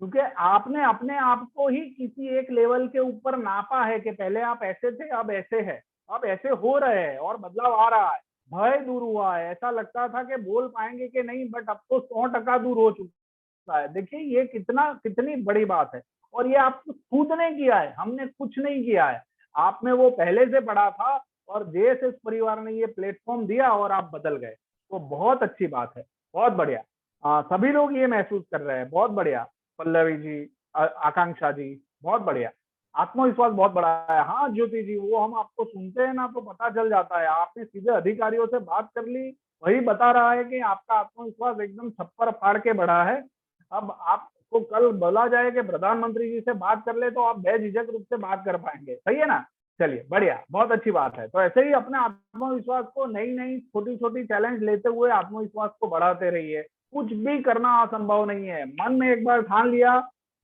क्योंकि आपने अपने आप को ही किसी एक लेवल के ऊपर नापा है कि पहले आप ऐसे थे, अब ऐसे है, अब ऐसे हो रहे हैं और बदलाव आ रहा है, भय दूर हुआ है। ऐसा लगता था कि बोल पाएंगे कि नहीं, बट अब तो 100% दूर हो चुका है। देखिए ये कितनी बड़ी बात है। और ये आपको खुद ने किया है, हमने कुछ नहीं किया है। आपने वो पहले से पढ़ा था और जेएसएस परिवार ने ये प्लेटफॉर्म दिया और आप बदल गए, तो बहुत अच्छी बात है, बहुत बढ़िया। सभी लोग ये महसूस कर रहे हैं, बहुत बढ़िया। पल्लवी जी, आकांक्षा जी, बहुत बढ़िया। आत्मविश्वास बहुत बड़ा है। हाँ ज्योति जी, वो हम आपको सुनते हैं ना तो पता चल जाता है। आपने सीधे अधिकारियों से बात कर ली, वही बता रहा है कि आपका आत्मविश्वास एकदम छप्पर फाड़ के बढ़ा है। अब आपको कल बोला जाए कि प्रधानमंत्री जी से बात कर ले तो आप बेझिझक रूप से बात कर पाएंगे, सही है ना। चलिए बढ़िया, बहुत अच्छी बात है। तो ऐसे ही अपने आत्मविश्वास को, नई नई छोटी छोटी चैलेंज लेते हुए आत्मविश्वास को बढ़ाते रहिए। कुछ भी करना असंभव नहीं है। मन में एक बार ठान लिया,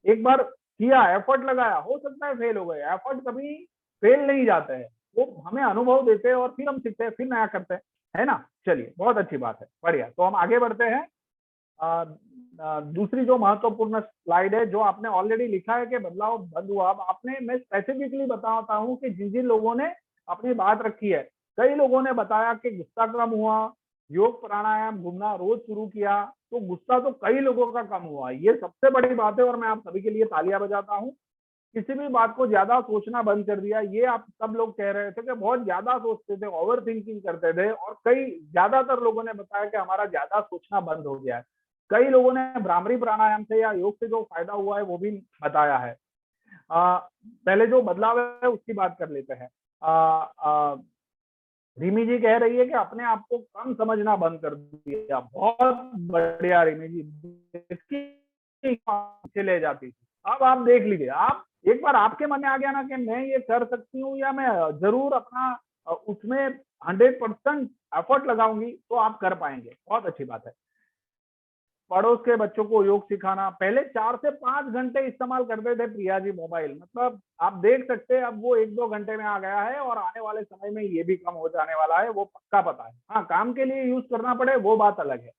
एक बार किया, एफर्ट लगाया, हो सकता है फेल हो गए, एफर्ट कभी फेल नहीं जाते हैं, वो हमें अनुभव देते हैं और फिर हम सीखते हैं, फिर नया करते हैं, है ना। चलिए बहुत अच्छी बात है, बढ़िया। तो हम आगे बढ़ते हैं। दूसरी जो महत्वपूर्ण स्लाइड है, जो आपने ऑलरेडी लिखा है कि बदलाव बंद हुआ। अब आपने, मैं स्पेसिफिकली बताता हूँ कि जिन जिन लोगों ने अपनी बात रखी है, कई लोगों ने बताया कि गुस्सा कम हुआ, योग प्राणायाम घूमना रोज शुरू किया, तो गुस्सा तो कई लोगों का कम हुआ, ये सबसे बड़ी बात है और मैं आप सभी के लिए तालियां बजाता हूँ। किसी भी बात को ज्यादा सोचना बंद कर दिया, ये आप सब लोग कह रहे थे कि बहुत ज्यादा सोचते थे, ओवर थिंकिंग करते थे, और कई ज्यादातर लोगों ने बताया कि हमारा ज्यादा सोचना बंद हो गया है। कई लोगों ने भ्रामरी प्राणायाम से या योग से जो फायदा हुआ है वो भी बताया है। पहले जो बदलाव है उसकी बात कर लेते हैं। रिमी जी कह रही है कि अपने आप को कम समझना बंद कर दिया। बहुत बढ़िया रिमी जी, पीछे ले जाती थी। अब आप देख लीजिए, आप एक बार आपके मन में आ गया ना कि मैं ये कर सकती हूँ या मैं जरूर अपना उसमें 100% एफर्ट लगाऊंगी, तो आप कर पाएंगे। बहुत अच्छी बात है। पड़ोस के बच्चों को योग सिखाना, पहले 4 से 5 घंटे इस्तेमाल करते थे प्रिया जी मोबाइल, मतलब आप देख सकते हैं अब वो 1-2 घंटे में आ गया है, और आने वाले समय में ये भी कम हो जाने वाला है, वो पक्का पता है। हाँ, काम के लिए यूज करना पड़े वो बात अलग है।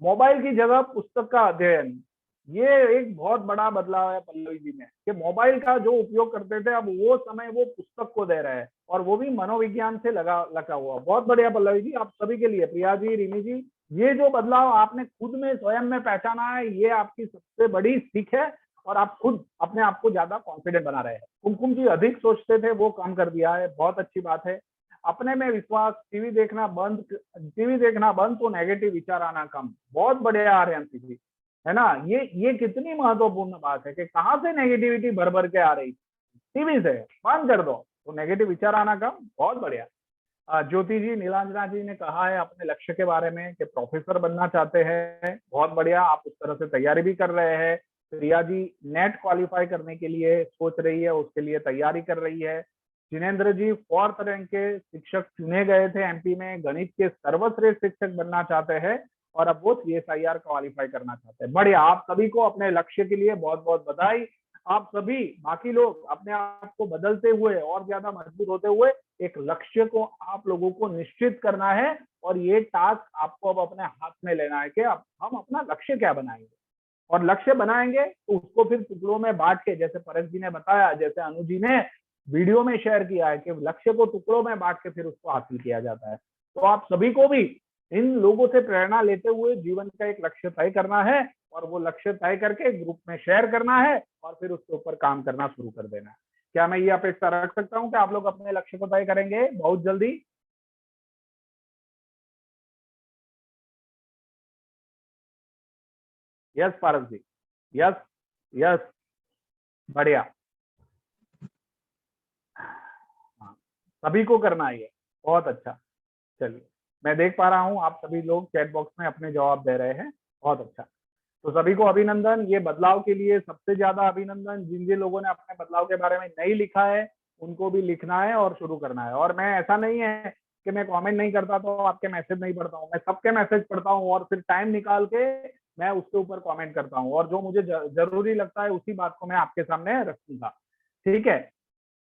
मोबाइल की जगह पुस्तक का अध्ययन, ये एक बहुत बड़ा बदलाव है पल्लवी जी में, कि मोबाइल का जो उपयोग करते थे, अब वो समय वो पुस्तक को दे रहे हैं, और वो भी मनोविज्ञान से लगा हुआ। बहुत बढ़िया पल्लवी जी, आप सभी के लिए, प्रिया जी, रिमी जी, ये जो बदलाव आपने खुद में स्वयं में पहचाना है, ये आपकी सबसे बड़ी सीख है, और आप खुद अपने आप को ज्यादा कॉन्फिडेंट बना रहे हैं। कुमकुम जी अधिक सोचते थे, वो कम कर दिया है, बहुत अच्छी बात है। अपने में विश्वास, टीवी देखना बंद तो नेगेटिव विचार आना कम। बहुत बढ़िया आर्यंशी जी, है ना। ये कितनी महत्वपूर्ण बात है कि कहाँ से नेगेटिविटी भर भर के आ रही, टीवी से, बंद कर दो तो नेगेटिव विचार आना कम। बहुत बढ़िया। ज्योति जी, नीलांजना जी ने कहा है अपने लक्ष्य के बारे में कि प्रोफेसर बनना चाहते हैं। बहुत बढ़िया, आप उस तरह से तैयारी भी कर रहे हैं। प्रिया जी नेट क्वालिफाई करने के लिए सोच रही है, उसके लिए तैयारी कर रही है। जिनेन्द्र जी 4th रैंक के शिक्षक चुने गए थे एमपी में, गणित के सर्वश्रेष्ठ शिक्षक बनना चाहते हैं, और अब वो CSIR क्वालिफाई करना चाहते हैं। बढ़िया, आप सभी को अपने लक्ष्य के लिए बहुत बहुत बधाई। आप सभी बाकी लोग अपने आप को बदलते हुए और ज्यादा मजबूत होते हुए एक लक्ष्य को आप लोगों को निश्चित करना है, और ये टास्क आपको अब अपने हाथ में लेना है कि अब हम अपना लक्ष्य क्या बनाएंगे, और लक्ष्य बनाएंगे तो उसको फिर टुकड़ों में बांट के, जैसे परेश जी ने बताया, जैसे अनु जी ने वीडियो में शेयर किया है कि लक्ष्य को टुकड़ों में बांट के फिर उसको हासिल किया जाता है। तो आप सभी को भी इन लोगों से प्रेरणा लेते हुए जीवन का एक लक्ष्य तय करना है, और वो लक्ष्य तय करके ग्रुप में शेयर करना है, और फिर उसके ऊपर काम करना शुरू कर देना है। क्या मैं ये अपेक्षा रख सकता हूं कि आप लोग अपने लक्ष्य को तय करेंगे बहुत जल्दी? यस पारस जी, यस यस, बढ़िया। हाँ, सभी को करना है ये, बहुत अच्छा। चलिए, मैं देख पा रहा हूँ आप सभी लोग चैट बॉक्स में अपने जवाब दे रहे हैं, बहुत अच्छा। तो सभी को अभिनंदन। ये बदलाव के लिए सबसे ज्यादा अभिनंदन। जिन जिन लोगों ने अपने बदलाव के बारे में नहीं लिखा है, उनको भी लिखना है और शुरू करना है। और मैं, ऐसा नहीं है कि मैं कमेंट नहीं करता तो आपके मैसेज नहीं पढ़ता हूँ, मैं सबके मैसेज पढ़ता हूँ, और फिर टाइम निकाल के मैं उसके ऊपर कमेंट करता हूँ, और जो मुझे जरूरी लगता है उसी बात को मैं आपके सामने रखूंगा। ठीक है,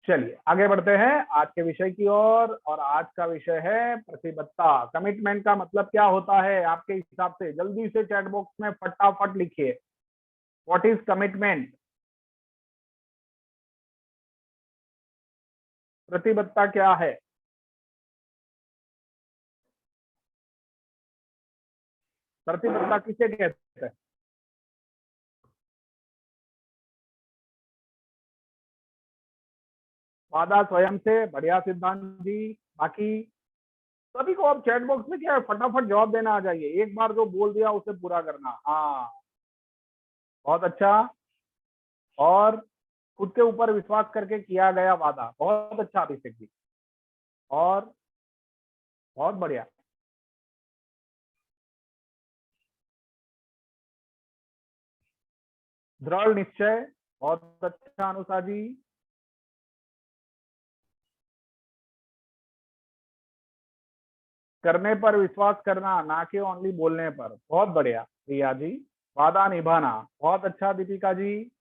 चलिए आगे बढ़ते हैं आज के विषय की ओर। और आज का विषय है प्रतिबद्धता। कमिटमेंट का मतलब क्या होता है आपके हिसाब से? जल्दी से चैट बॉक्स में फटाफट लिखिए, व्हाट इज कमिटमेंट? प्रतिबद्धता क्या है? प्रतिबद्धता किसे कहते हैं? वादा स्वयं से, बढ़िया सिद्धांत जी। बाकी सभी को अब चैट बॉक्स में क्या है, फटाफट जवाब देना आ जाइए, एक बार जो बोल दिया उसे पूरा करना। हाँ, बहुत अच्छा। और खुद के ऊपर विश्वास करके किया गया वादा, बहुत अच्छा अभिषेक जी, और बहुत बढ़िया। दृढ़ निश्चय, बहुत अच्छा अनुषा जी। करने पर विश्वास करना, ना कि ओनली बोलने पर। बहुत बढ़िया प्रिया जी। वादा निभाना, बहुत अच्छा दीपिका जी,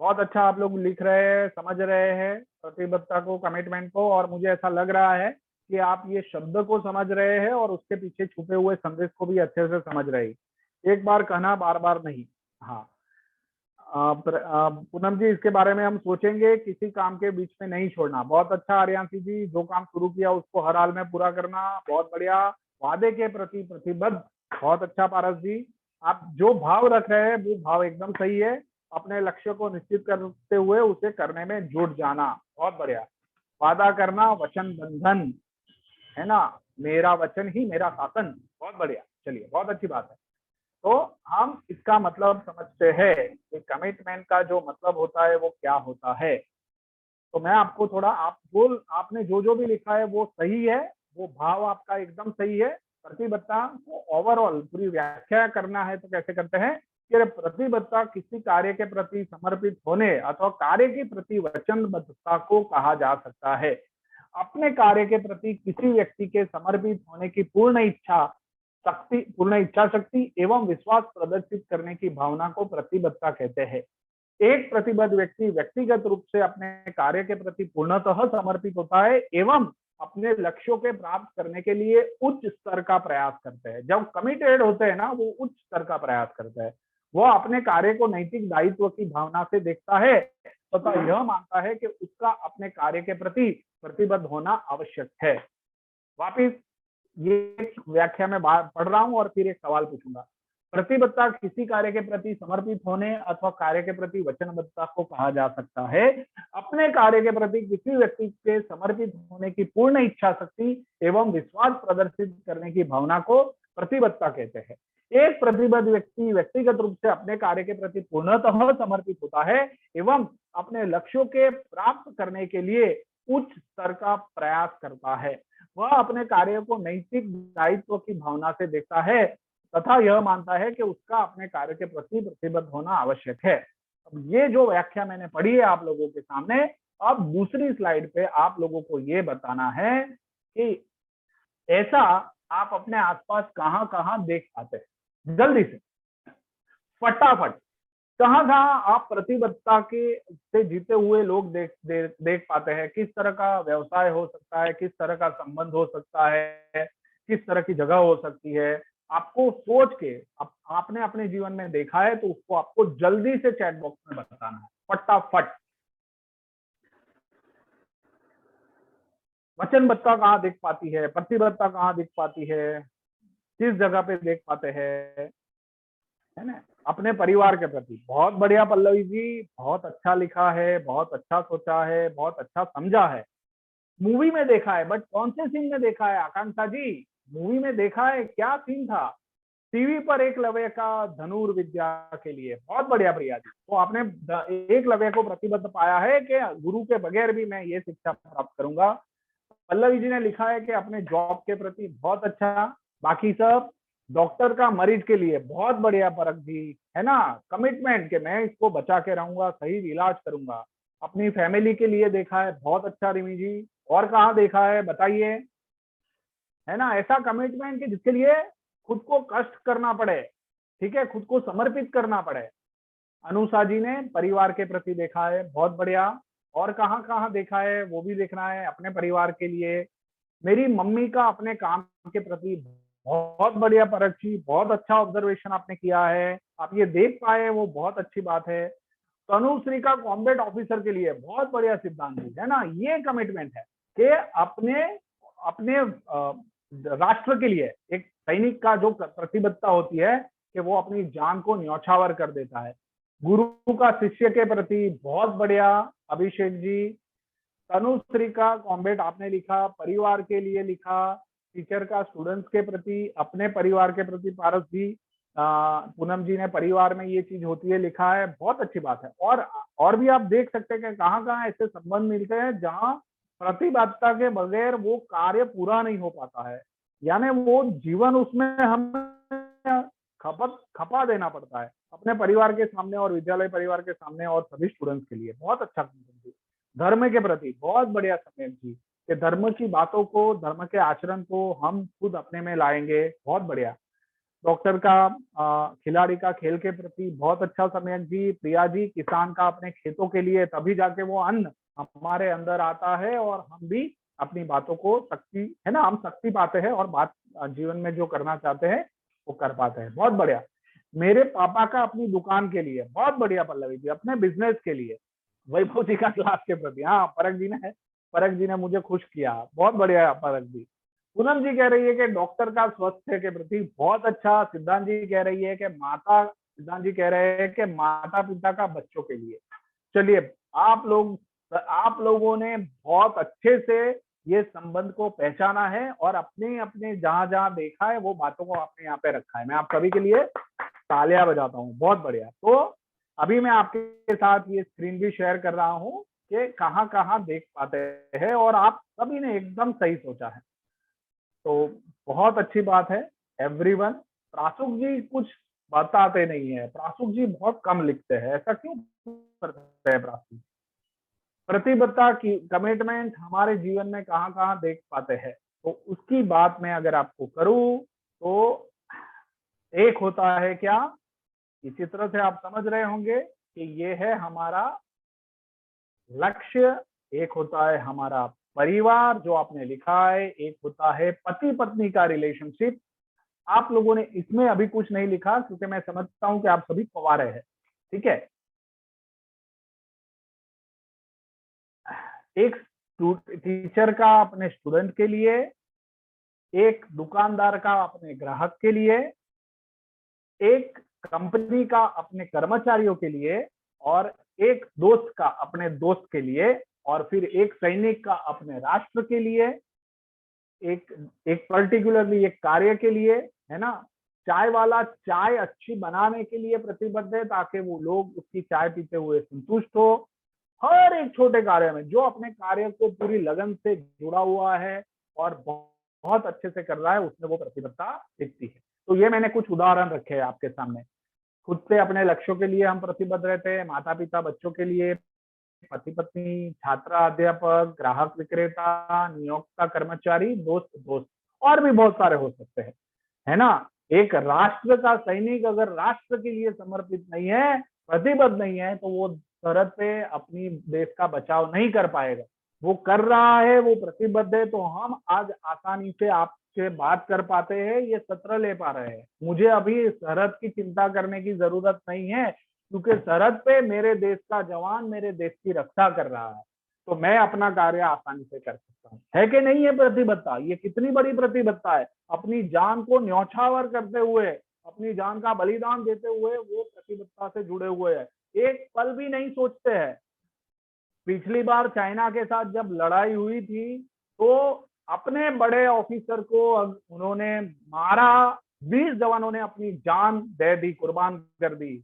बहुत अच्छा आप लोग लिख रहे हैं, समझ रहे हैं प्रतिबद्धता को, कमिटमेंट को, और मुझे ऐसा लग रहा है कि आप ये शब्द को समझ रहे हैं और उसके पीछे छुपे हुए संदेश को भी अच्छे से समझ रहे हैं। एक बार कहना, बार बार नहीं। हाँ पूनम जी, इसके बारे में हम सोचेंगे, किसी काम के बीच में नहीं छोड़ना। बहुत अच्छा आर्यांशी जी, जो काम शुरू किया उसको हर हाल में पूरा करना, बहुत बढ़िया। वादे के प्रति प्रतिबद्ध, बहुत अच्छा पारस जी। आप जो भाव रख रहे हैं वो भाव एकदम सही है। अपने लक्ष्य को निश्चित करते हुए उसे करने में जुट जाना, बहुत बढ़िया। वादा करना, वचन बंधन, है ना, मेरा वचन ही मेरा शासन, बहुत बढ़िया। चलिए, बहुत अच्छी बात है। तो हम इसका मतलब समझते हैं कि कमिटमेंट का जो मतलब होता है वो क्या होता है। तो मैं आपको थोड़ा, आपने जो भी लिखा है वो सही है, वो भाव आपका एकदम सही है। प्रतिबद्धता को ओवरऑल पूरी व्याख्या करना है तो कैसे करते हैं कि प्रतिबद्धता किसी कार्य के प्रति समर्पित होने अथवा कार्य के प्रति वचनबद्धता को कहा जा सकता है। अपने कार्य के प्रति किसी व्यक्ति के समर्पित होने की पूर्ण इच्छा शक्ति एवं विश्वास प्रदर्शित करने की भावना को प्रतिबद्धता कहते हैं। एक प्रतिबद्ध व्यक्ति व्यक्तिगत रूप से अपने कार्य के प्रति पूर्णतः समर्पित होता है एवं अपने लक्ष्यों के प्राप्त करने के लिए उच्च स्तर का प्रयास करते हैं। जब कमिटेड होते हैं ना, वो उच्च स्तर का प्रयास करते हैं। वह अपने कार्य को नैतिक दायित्व की भावना से देखता है तथा यह मानता है कि उसका अपने कार्य के प्रति प्रतिबद्ध होना आवश्यक है। वापिस ये व्याख्या में पढ़ रहा हूं और फिर एक सवाल पूछूंगा। प्रतिबद्धता किसी कार्य के प्रति समर्पित होने अथवा कार्य के प्रति वचनबद्धता को कहा जा सकता है। अपने कार्य के प्रति किसी व्यक्ति के समर्पित होने की पूर्ण इच्छा शक्ति एवं विश्वास प्रदर्शित करने की भावना को प्रतिबद्धता कहते हैं। एक प्रतिबद्ध व्यक्ति व्यक्तिगत रूप से अपने कार्य के प्रति पूर्णतः समर्पित होता है एवं अपने लक्ष्यों के प्राप्त करने के लिए उच्च स्तर का प्रयास करता है। वह अपने कार्य को नैतिक दायित्व की भावना से देखता है तथा यह मानता है कि उसका अपने कार्य के प्रति प्रतिबद्ध होना आवश्यक है। अब ये जो व्याख्या मैंने पढ़ी है आप लोगों के सामने, अब दूसरी स्लाइड पे आप लोगों को ये बताना है कि ऐसा आप अपने आसपास कहां कहां देख पाते हैं। जल्दी से, फटाफट, कहां कहां आप प्रतिबद्धता के से जीते हुए लोग देख पाते हैं। किस तरह का व्यवसाय हो सकता है, किस तरह का संबंध हो सकता है, किस तरह की जगह हो सकती है। आपको सोच के आपने अपने जीवन में देखा है तो उसको आपको जल्दी से चैट बॉक्स में बताना है, फटाफट। वचनबद्धता कहाँ दिख पाती है, प्रतिबद्धता कहाँ दिख पाती है, किस जगह पे देख पाते हैं, है ना। अपने परिवार के प्रति, बहुत बढ़िया पल्लवी जी, बहुत अच्छा लिखा है, बहुत अच्छा सोचा है, बहुत अच्छा समझा है। मूवी में देखा है, बट कौन से सीन में देखा है आकांक्षा जी? मूवी में देखा है, क्या सीन था? टीवी पर एकलव्य का धनुर्विद्या के लिए। बहुत बढ़िया प्रिया जी, तो आपने एकलव्य को प्रतिबद्ध पाया है कि गुरु के बगैर भी मैं ये शिक्षा प्राप्त करूंगा। पल्लवी जी ने लिखा है कि अपने जॉब के प्रति बहुत अच्छा। बाकी सब, डॉक्टर का मरीज के लिए, बहुत बढ़िया परख जी, है ना, कमिटमेंट के मैं इसको बचा के रहूंगा, सही इलाज करूंगा। अपनी फैमिली के लिए देखा है, बहुत अच्छा रिमी जी। और कहाँ देखा है बताइए, है ना, ऐसा कमिटमेंट कि जिसके लिए खुद को कष्ट करना पड़े, ठीक है, खुद को समर्पित करना पड़े। अनुषा जी ने परिवार के प्रति देखा है, बहुत बढ़िया। और कहाँ कहाँ देखा है वो भी देखना है, अपने परिवार के लिए। मेरी मम्मी का अपने काम के प्रति, बहुत बढ़िया परख जी, बहुत अच्छा ऑब्जर्वेशन आपने किया है, आप ये देख पाए, वो बहुत अच्छी बात है। तनुश्री का कॉम्बैट ऑफिसर के लिए, बहुत बढ़िया सिद्धांत जी, है ना। ये कमिटमेंट है कि अपने अपने राष्ट्र के लिए, एक सैनिक का जो प्रतिबद्धता होती है कि वो अपनी जान को न्यौछावर कर देता है। गुरु का शिष्य के प्रति, बहुत बढ़िया अभिषेक जी। तनुश्री का कॉम्बैट आपने लिखा, परिवार के लिए लिखा, टीचर का स्टूडेंट्स के प्रति, अपने परिवार के प्रति पारस जी, पूनम जी ने परिवार में ये चीज होती है लिखा है, बहुत अच्छी बात है। और भी आप देख सकते हैं कि कहाँ कहाँ ऐसे संबंध मिलते हैं जहाँ प्रतिबद्धता के बगैर वो कार्य पूरा नहीं हो पाता है, यानी वो जीवन उसमें हमें खपा देना पड़ता है अपने परिवार के सामने और विद्यालय परिवार के सामने और सभी स्टूडेंट्स के लिए। बहुत अच्छा धर्म के प्रति, बहुत बढ़िया समय जी। कि धर्म की बातों को, धर्म के आचरण को हम खुद अपने में लाएंगे। बहुत बढ़िया। डॉक्टर का खिलाड़ी का खेल के प्रति बहुत अच्छा। सम्यक जी, प्रिया जी, किसान का अपने खेतों के लिए, तभी जाके वो अन्न हमारे अंदर आता है और हम भी अपनी बातों को शक्ति, है ना, हम शक्ति पाते हैं और बात जीवन में जो करना चाहते हैं वो कर पाते हैं। बहुत बढ़िया। मेरे पापा का अपनी दुकान के लिए, बहुत बढ़िया पल्लवी जी, अपने बिजनेस के लिए। वैभव जी का क्लास के प्रति, हाँ परख जी ने मुझे खुश किया। बहुत बढ़िया परख जी। पूनम जी कह रही है कि डॉक्टर का स्वास्थ्य के प्रति, बहुत अच्छा। सिद्धांत जी कह रही है कि सिद्धांत जी कह रहे हैं कि माता पिता का बच्चों के लिए। चलिए, आप लोगों ने बहुत अच्छे से ये संबंध को पहचाना है और अपने अपने जहां जहां देखा है वो बातों को आपने यहाँ पे रखा है। मैं आप सभी के लिए तालियां बजाता हूँ। बहुत बढ़िया। तो अभी मैं आपके साथ ये स्क्रीन भी शेयर कर रहा हूँ कि कहाँ कहाँ देख पाते हैं, और आप सभी ने एकदम सही सोचा है, तो बहुत अच्छी बात है। एवरीवन। प्रासुक जी कुछ बताते नहीं है, प्रासुक जी बहुत कम लिखते हैं, ऐसा क्यों करते हैं प्रासुक? प्रतिबद्धता की कमिटमेंट हमारे जीवन में कहाँ कहाँ देख पाते हैं, तो उसकी बात मैं अगर आपको करूं तो एक होता है क्या, इसी तरह से आप समझ रहे होंगे कि ये है हमारा लक्ष्य। एक होता है हमारा परिवार जो आपने लिखा है, एक होता है पति पत्नी का रिलेशनशिप। आप लोगों ने इसमें अभी कुछ नहीं लिखा क्योंकि मैं समझता हूं कि आप सभी कुंवारे हैं, ठीक है। एक टीचर का अपने स्टूडेंट के लिए, एक दुकानदार का अपने ग्राहक के लिए, एक कंपनी का अपने कर्मचारियों के लिए, और एक दोस्त का अपने दोस्त के लिए, और फिर एक सैनिक का अपने राष्ट्र के लिए, एक पर्टिकुलरली एक कार्य के लिए, है ना। चाय वाला चाय अच्छी बनाने के लिए प्रतिबद्ध है ताकि वो लोग उसकी चाय पीते हुए संतुष्ट हो। हर एक छोटे कार्य में जो अपने कार्य को पूरी लगन से जुड़ा हुआ है और बहुत अच्छे से कर रहा है, उसमें वो प्रतिबद्धता दिखती है। तो ये मैंने कुछ उदाहरण रखे हैं आपके सामने। खुद से अपने लक्ष्यों के लिए हम प्रतिबद्ध रहते हैं, माता पिता बच्चों के लिए, पति पत्नी, छात्र अध्यापक, ग्राहक विक्रेता, नियोक्ता कर्मचारी, दोस्त दोस्त, और भी बहुत सारे हो सकते हैं, है ना। एक राष्ट्र का सैनिक अगर राष्ट्र के लिए समर्पित नहीं है, प्रतिबद्ध नहीं है, तो वो सरहद पे अपनी देश का बचाव नहीं कर पाएगा। वो कर रहा है, वो प्रतिबद्ध है, तो हम आज आसानी से आपसे बात कर पाते हैं, ये सत्र ले पा रहे हैं। मुझे अभी सरहद की चिंता करने की जरूरत नहीं है क्योंकि सरहद पे मेरे देश का जवान मेरे देश की रक्षा कर रहा है, तो मैं अपना कार्य आसानी से कर सकता हूँ। है कि नहीं है प्रतिबद्धता? ये कितनी बड़ी प्रतिबद्धता है। अपनी जान को न्यौछावर करते हुए, अपनी जान का बलिदान देते हुए वो प्रतिबद्धता से जुड़े हुए हैं, एक पल भी नहीं सोचते हैं। पिछली बार चाइना के साथ जब लड़ाई हुई थी तो अपने बड़े ऑफिसर को उन्होंने मारा, 20 जवानों ने अपनी जान दे दी, कुर्बान कर दी।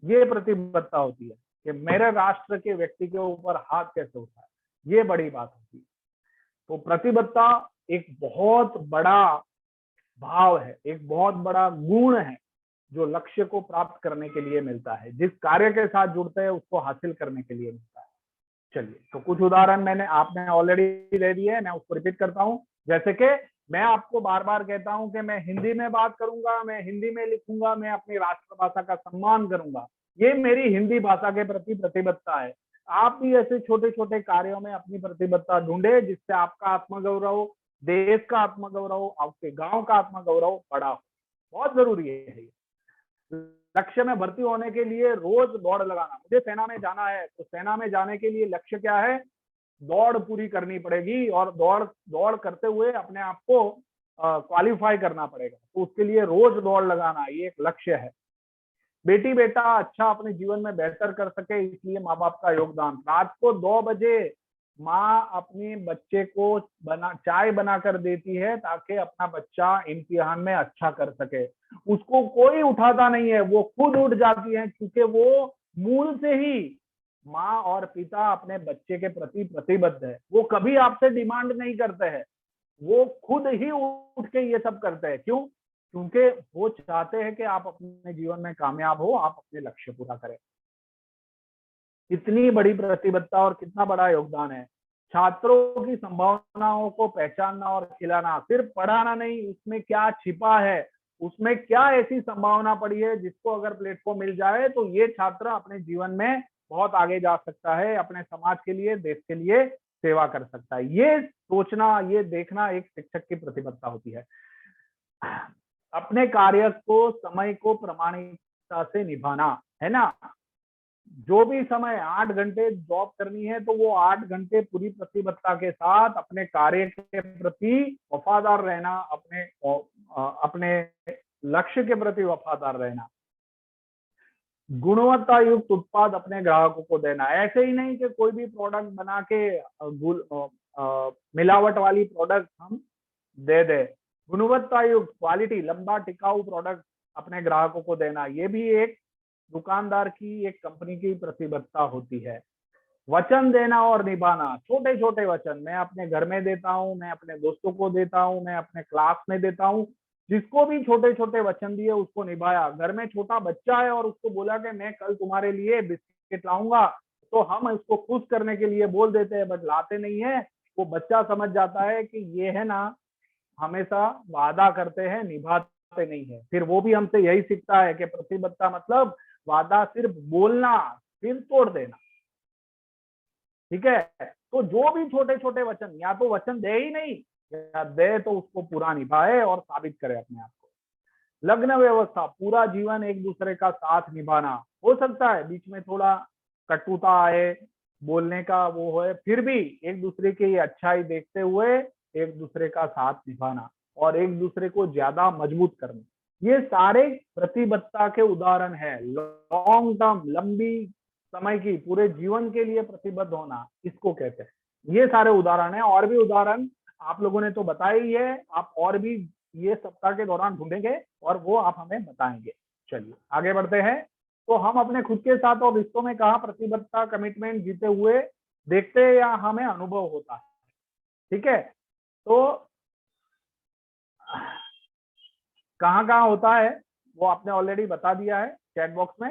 ये प्रतिबद्धता होती है कि मेरे राष्ट्र के व्यक्ति के ऊपर हाथ कैसे उठा है, ये बड़ी बात होती है। तो प्रतिबद्धता एक बहुत बड़ा भाव है, एक बहुत बड़ा गुण है जो लक्ष्य को प्राप्त करने के लिए मिलता है, जिस कार्य के साथ जुड़ते हैं उसको हासिल करने के लिए मिलता है। चलिए, तो कुछ उदाहरण आपने ऑलरेडी दे दिए, मैं उसको रिपीट करता हूं। जैसे कि मैं आपको बार बार कहता हूं कि मैं हिंदी में बात करूंगा, मैं हिंदी में लिखूंगा, मैं अपनी राष्ट्रभाषा का सम्मान करूंगा, ये मेरी हिंदी भाषा के प्रति प्रतिबद्धता है। आप भी ऐसे छोटे छोटे कार्यों में अपनी प्रतिबद्धता ढूंढे जिससे आपका आत्मगौरव, देश का आत्मगौरव, आपके गांव का आत्मगौरव बड़ा हो। बहुत जरूरी है ये। लक्ष्य में भर्ती होने के लिए रोज दौड़ लगाना। मुझे सेना में जाना है तो सेना में जाने के लिए लक्ष्य क्या है, दौड़ पूरी करनी पड़ेगी और दौड़ करते हुए अपने आप को क्वालिफाई करना पड़ेगा, तो उसके लिए रोज दौड़ लगाना ये एक लक्ष्य है। बेटी बेटा अच्छा अपने जीवन में बेहतर कर सके, इसलिए माँ बाप का योगदान। रात को 2 बजे माँ अपने बच्चे को चाय बनाकर देती है ताकि अपना बच्चा इम्तिहान में अच्छा कर सके। उसको कोई उठाता नहीं है, वो खुद उठ जाती है क्योंकि वो मूल से ही माँ और पिता अपने बच्चे के प्रति प्रतिबद्ध है। वो कभी आपसे डिमांड नहीं करते हैं, वो खुद ही उठ के ये सब करते हैं। क्यों? क्योंकि वो चाहते हैं कि आप अपने जीवन में कामयाब हो, आप अपने लक्ष्य पूरा करें। कितनी बड़ी प्रतिबद्धता और कितना बड़ा योगदान है। छात्रों की संभावनाओं को पहचानना और खिलाना, सिर्फ पढ़ाना नहीं, उसमें क्या छिपा है, उसमें क्या ऐसी संभावना पड़ी है जिसको अगर प्लेटफॉर्म मिल जाए तो ये छात्र अपने जीवन में बहुत आगे जा सकता है, अपने समाज के लिए, देश के लिए सेवा कर सकता है। ये सोचना, ये देखना एक शिक्षक की प्रतिबद्धता होती है। अपने कार्य को, समय को प्रामाणिकता से निभाना, है ना। जो भी समय 8 घंटे जॉब करनी है तो वो 8 घंटे पूरी प्रतिबद्धता के साथ अपने कार्य के प्रति वफादार रहना, अपने लक्ष्य के प्रति वफादार रहना, गुणवत्ता युक्त उत्पाद अपने ग्राहकों को देना। ऐसे ही नहीं कि कोई भी प्रोडक्ट बना के मिलावट वाली प्रोडक्ट हम दे दे। गुणवत्ता युक्त, क्वालिटी, लंबा टिकाऊ प्रोडक्ट अपने ग्राहकों को देना, ये भी एक दुकानदार की, एक कंपनी की प्रतिबद्धता होती है। वचन देना और निभाना, छोटे छोटे वचन मैं अपने घर में देता हूँ, मैं अपने दोस्तों को देता हूँ, मैं अपने क्लास में देता हूँ। जिसको भी छोटे छोटे वचन दिए उसको निभाया। घर में छोटा बच्चा है और उसको बोला कि मैं कल तुम्हारे लिए बिस्किट लाऊंगा, तो हम उसको खुश करने के लिए बोल देते हैं, बट लाते नहीं है। वो बच्चा समझ जाता है कि ये है ना, हमेशा वादा करते हैं, निभाते नहीं है। फिर वो भी हमसे यही सीखता है कि प्रतिबद्धता मतलब वादा सिर्फ बोलना, फिर तोड़ देना। ठीक है, तो जो भी छोटे छोटे वचन, या तो वचन दे ही नहीं, या दे तो उसको पूरा निभाए और साबित करे अपने आप को। लग्न व्यवस्था, पूरा जीवन एक दूसरे का साथ निभाना। हो सकता है बीच में थोड़ा कटुता आए, बोलने का वो है, फिर भी एक दूसरे की अच्छाई देखते हुए एक दूसरे का साथ निभाना और एक दूसरे को ज्यादा मजबूत करना। ये सारे प्रतिबद्धता के उदाहरण है। लॉन्ग टर्म, लंबी समय की, पूरे जीवन के लिए प्रतिबद्ध होना, इसको कहते हैं। ये सारे उदाहरण है, और भी उदाहरण आप लोगों ने तो बताया ही है, आप और भी ये सप्ताह के दौरान ढूंढेंगे और वो आप हमें बताएंगे। चलिए आगे बढ़ते हैं। तो हम अपने खुद के साथ और रिश्तों में कहाँ प्रतिबद्धता, कमिटमेंट जीते हुए देखते हैं या हमें अनुभव होता है। ठीक है, तो कहाँ कहाँ होता है वो आपने ऑलरेडी बता दिया है चैट बॉक्स में।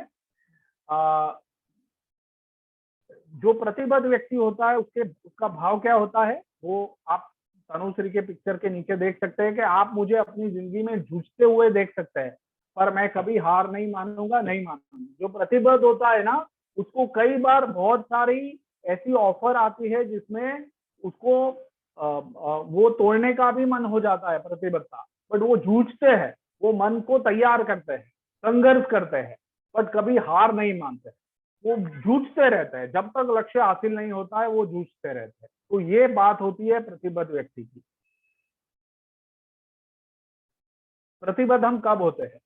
जो प्रतिबद्ध व्यक्ति होता है उसका भाव क्या होता है, वो आप तनुश्री के पिक्चर के नीचे देख सकते हैं कि आप मुझे अपनी जिंदगी में जूझते हुए देख सकते हैं, पर मैं कभी हार नहीं मानूंगा, नहीं मानूंगा। जो प्रतिबद्ध होता है ना, उसको कई बार बहुत सारी ऐसी ऑफर आती है जिसमें उसको वो तोड़ने का भी मन हो जाता है, प्रतिबद्धता, बट वो जूझते हैं, वो मन को तैयार करते हैं, संघर्ष करते हैं, बट कभी हार नहीं मानते। वो जूझते रहते हैं, जब तक लक्ष्य हासिल नहीं होता है वो जूझते रहते हैं। तो ये बात होती है प्रतिबद्ध व्यक्ति की। प्रतिबद्ध हम कब होते हैं,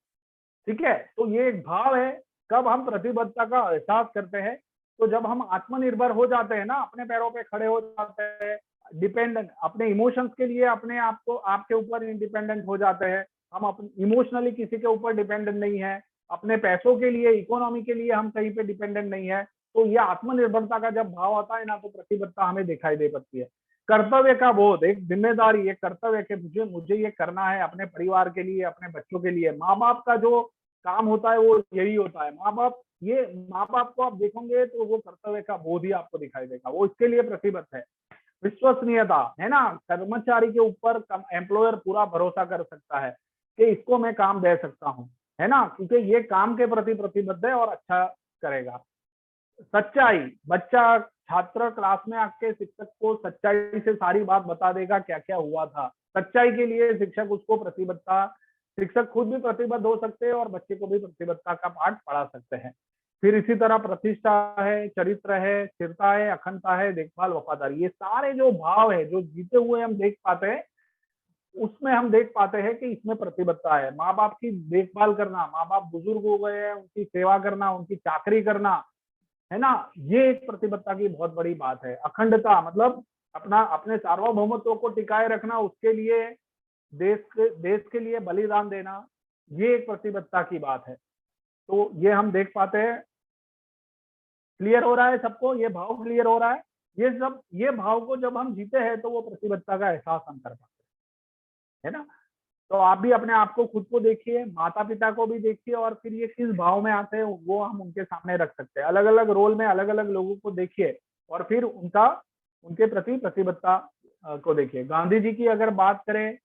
ठीक है, तो ये एक भाव है। कब हम प्रतिबद्धता का एहसास करते हैं, तो जब हम आत्मनिर्भर हो जाते हैं ना, अपने पैरों पे खड़े हो जाते हैं, डिपेंडेंट, अपने इमोशंस के लिए अपने आप को, आपके ऊपर इंडिपेंडेंट हो जाते हैं। हम अपने इमोशनली किसी के ऊपर डिपेंडेंट नहीं है, अपने पैसों के लिए, इकोनॉमी के लिए हम कहीं पे डिपेंडेंट नहीं है। तो ये आत्मनिर्भरता का जब भाव आता है ना, तो प्रतिबद्धता हमें दिखाई दे पड़ती है। कर्तव्य का बोध, एक जिम्मेदारी, एक कर्तव्य के मुझे ये करना है अपने परिवार के लिए, अपने बच्चों के लिए। माँ बाप का जो काम होता है वो यही होता है। माँ बाप को आप देखोगे तो वो कर्तव्य का बोध ही आपको दिखाई देगा, वो इसके लिए प्रतिबद्ध है। विश्वसनीयता, है ना, कर्मचारी के ऊपर एम्प्लॉयर पूरा भरोसा कर सकता है कि इसको मैं काम दे सकता हूँ, है ना, क्योंकि ये काम के प्रति प्रतिबद्ध है और अच्छा करेगा। सच्चाई, बच्चा, छात्र क्लास में आके शिक्षक को सच्चाई से सारी बात बता देगा, क्या क्या हुआ था। सच्चाई के लिए शिक्षक उसको प्रतिबद्धता, शिक्षक खुद भी प्रतिबद्ध हो सकते हैं और बच्चे को भी प्रतिबद्धता का पाठ पढ़ा सकते हैं। फिर इसी तरह प्रतिष्ठा है, चरित्र है, स्थिरता है, अखंडता है, देखभाल, वफादारी, ये सारे जो भाव है जो जीते हुए हम देख पाते हैं, उसमें हम देख पाते हैं कि इसमें प्रतिबद्धता है। माँ बाप की देखभाल करना, माँ बाप बुजुर्ग हो गए हैं, उनकी सेवा करना, उनकी चाकरी करना, है ना, ये एक प्रतिबद्धता की बहुत बड़ी बात है। अखंडता मतलब अपने सार्वभौमत्व को टिकाए रखना, उसके लिए देश के लिए बलिदान देना, ये एक प्रतिबद्धता की बात है। तो ये हम देख पाते हैं। क्लियर हो रहा है सबको, ये भाव क्लियर हो रहा है। ये भाव को जब हम जीते हैं तो वो प्रतिबद्धता का एहसास हम कर पाते हैं, है ना। तो आप भी अपने आप को, खुद को देखिए, माता पिता को भी देखिए, और फिर ये किस भाव में आते हैं वो हम उनके सामने रख सकते हैं। अलग अलग रोल में अलग अलग लोगों को देखिए और फिर उनका उनके प्रति प्रतिबद्धता को देखिए। गांधी जी की अगर बात करें,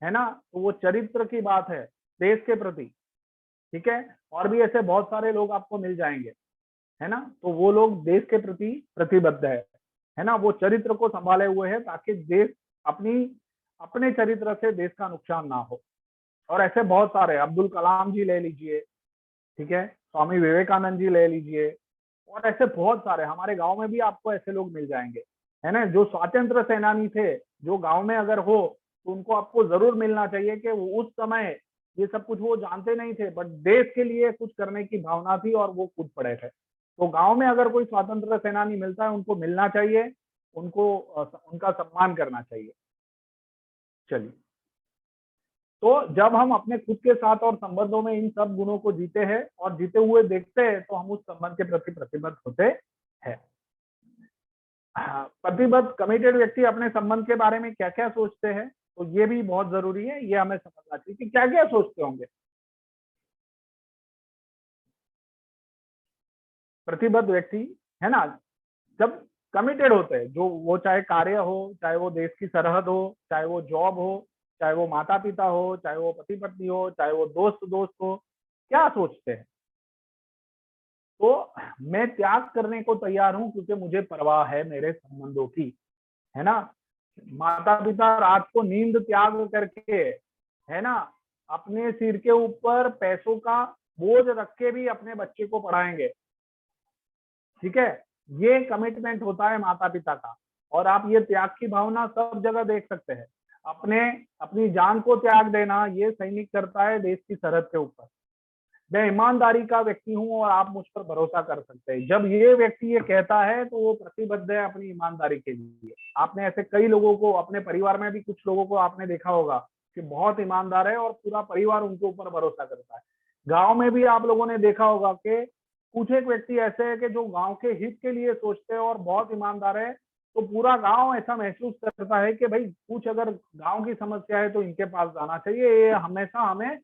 है ना, तो वो चरित्र की बात है देश के प्रति, ठीक है। और भी ऐसे बहुत सारे लोग आपको मिल जाएंगे, है ना, तो वो लोग देश के प्रति प्रतिबद्ध है ना, वो चरित्र को संभाले हुए है ताकि देश अपने चरित्र से देश का नुकसान ना हो। और ऐसे बहुत सारे, अब्दुल कलाम जी ले लीजिए, ठीक है, स्वामी विवेकानंद जी ले लीजिए, और ऐसे बहुत सारे, हमारे गांव में भी आपको ऐसे लोग मिल जाएंगे, है ना, जो स्वतंत्र सेनानी थे, जो गांव में अगर हो तो उनको आपको जरूर मिलना चाहिए कि वो उस समय ये सब कुछ वो जानते नहीं थे, बट देश के लिए कुछ करने की भावना थी और वो कूद पड़े थे। तो गांव में अगर कोई स्वतंत्र सेनानी मिलता है, उनको मिलना चाहिए, उनको उनका सम्मान करना चाहिए। चलिए, तो जब हम अपने खुद के साथ और संबंधों में इन सब गुणों को जीते हैं और जीते हुए देखते हैं, तो हम उस संबंध के प्रति प्रतिबद्ध होते हैं। प्रतिबद्ध कमिटेड व्यक्ति अपने संबंध के बारे में क्या क्या सोचते हैं, तो ये भी बहुत जरूरी है, ये हमें समझना चाहिए कि क्या क्या सोचते होंगे प्रतिबद्ध व्यक्ति, है ना। जब कमिटेड होते हैं, जो वो चाहे कार्य हो, चाहे वो देश की सरहद हो, चाहे वो जॉब हो, चाहे वो माता पिता हो, चाहे वो पति पत्नी हो, चाहे वो दोस्त हो, क्या सोचते हैं? तो मैं त्याग करने को तैयार हूं क्योंकि मुझे परवाह है मेरे संबंधों की, है ना। माता पिता रात को नींद त्याग करके, है ना, अपने सिर के ऊपर पैसों का बोझ रख के भी अपने बच्चे को पढ़ाएंगे, ठीक है। ये कमिटमेंट होता है माता पिता का। और आप ये त्याग की भावना सब जगह देख सकते हैं। अपनी जान को त्याग देना, ये सैनिक करता है देश की सरहद के ऊपर। मैं ईमानदारी का व्यक्ति हूं और आप मुझ पर भरोसा कर सकते हैं, जब ये व्यक्ति ये कहता है तो वो प्रतिबद्ध है अपनी ईमानदारी के लिए। आपने ऐसे कई लोगों को, अपने परिवार में भी कुछ लोगों को आपने देखा होगा कि बहुत ईमानदार है और पूरा परिवार उनके ऊपर भरोसा करता है। गांव में भी आप लोगों ने देखा होगा कि कुछ एक व्यक्ति ऐसे है कि जो गांव के हित के लिए सोचते हैं और बहुत ईमानदार है, तो पूरा गांव ऐसा महसूस करता है कि भाई कुछ अगर गांव की समस्या है तो इनके पास जाना चाहिए, ये हमेशा हमें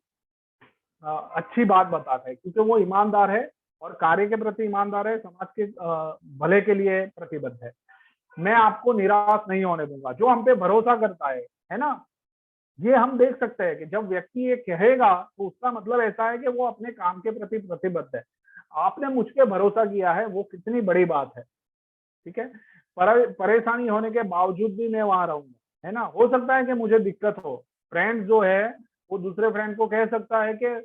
अच्छी बात बताता है क्योंकि वो ईमानदार है और कार्य के प्रति ईमानदार है, समाज के भले के लिए प्रतिबद्ध है। मैं आपको निराश नहीं होने दूंगा, जो हम पे भरोसा करता है ना। ये हम देख सकते हैं कि जब व्यक्ति ये कहेगा तो उसका मतलब ऐसा है कि वो अपने काम के प्रति प्रतिबद्ध है। आपने मुझ पे भरोसा किया है, वो कितनी बड़ी बात है, ठीक है। परेशानी होने के बावजूद भी मैं वहां रहूंगा, है ना। हो सकता है कि मुझे दिक्कत हो, फ्रेंड जो है वो दूसरे फ्रेंड को कह सकता है कि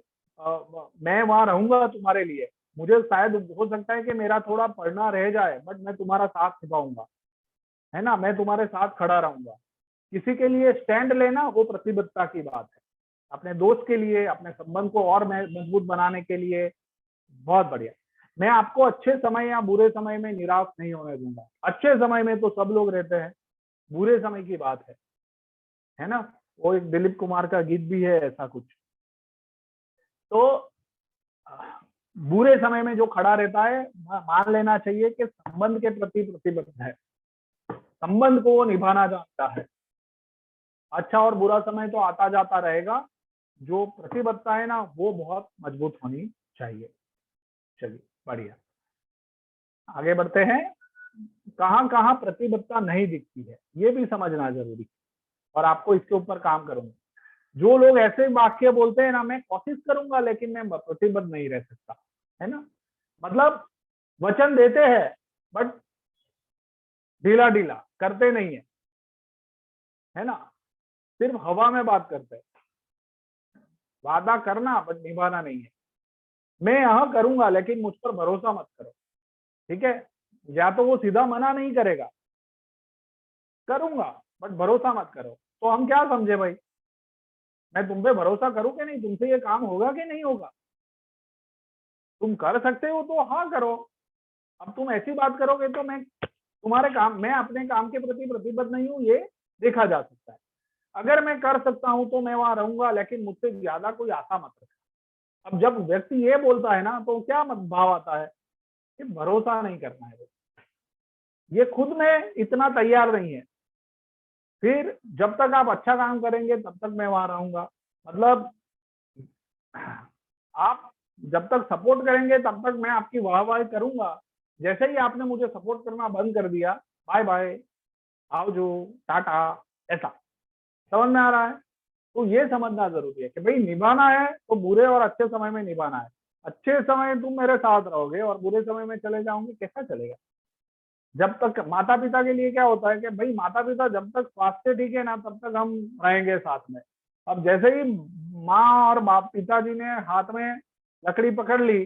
मैं वहां रहूंगा तुम्हारे लिए, मुझे शायद हो सकता है कि मेरा थोड़ा पढ़ना रह जाए बट मैं तुम्हारा साथ निभाऊंगा, है ना, मैं तुम्हारे साथ खड़ा रहूंगा। किसी के लिए स्टैंड लेना वो प्रतिबद्धता की बात है, अपने दोस्त के लिए, अपने संबंध को और मजबूत बनाने के लिए। बहुत बढ़िया। मैं आपको अच्छे समय या बुरे समय में निराश नहीं होने दूंगा। अच्छे समय में तो सब लोग रहते हैं, बुरे समय की बात है ना। वो एक दिलीप कुमार का गीत भी है ऐसा कुछ। तो बुरे समय में जो खड़ा रहता है, मान लेना चाहिए कि संबंध के प्रति प्रतिबद्ध है, संबंध को वो निभाना जानता है। अच्छा और बुरा समय तो आता जाता रहेगा, जो प्रतिबद्धता है ना वो बहुत मजबूत होनी चाहिए। चलिए बढ़िया, आगे बढ़ते हैं। कहां कहां प्रतिबद्धता नहीं दिखती है ये भी समझना जरूरी है और आपको इसके ऊपर काम करूंगा। जो लोग ऐसे वाक्य बोलते हैं ना, मैं कोशिश करूंगा लेकिन मैं प्रतिबद्ध नहीं रह सकता, है ना, मतलब वचन देते हैं बट ढीला ढीला करते नहीं है ना, सिर्फ हवा में बात करते हैं। वादा करना बट निभाना नहीं है। मैं यहां करूंगा लेकिन मुझ पर भरोसा मत करो, ठीक है। या तो वो सीधा मना नहीं करेगा, करूंगा बट भरोसा मत करो, तो हम क्या समझे भाई, मैं तुम पे भरोसा करूं कि नहीं, तुमसे ये काम होगा कि नहीं होगा। तुम कर सकते हो तो हाँ करो, अब तुम ऐसी बात करोगे तो मैं अपने काम के प्रति प्रतिबद्ध नहीं हूँ, ये देखा जा सकता है। अगर मैं कर सकता हूं तो मैं वहां रहूंगा, लेकिन मुझसे ज्यादा कोई आशा मत रखना। अब जब व्यक्ति ये बोलता है ना तो क्या भाव आता है कि भरोसा नहीं करना है, ये खुद में इतना तैयार नहीं है। फिर जब तक आप अच्छा काम करेंगे तब तक मैं वहां रहूंगा, मतलब आप जब तक सपोर्ट करेंगे तब तक मैं आपकी वाहवाही करूंगा। जैसे ही आपने मुझे सपोर्ट करना बंद कर दिया, बाय बाय, आओजो, टाटा, ऐसा समझ में आ रहा है। तो ये समझना जरूरी है कि भाई निभाना है तो बुरे और अच्छे समय में निभाना है। अच्छे समय तुम मेरे साथ रहोगे और बुरे समय में चले जाओगे, कैसा चलेगा। जब तक माता पिता के लिए क्या होता है कि भाई माता पिता जब तक स्वास्थ्य ठीक है ना तब तक हम रहेंगे साथ में। अब जैसे ही माँ और बाप पिताजी ने हाथ में लकड़ी पकड़ ली,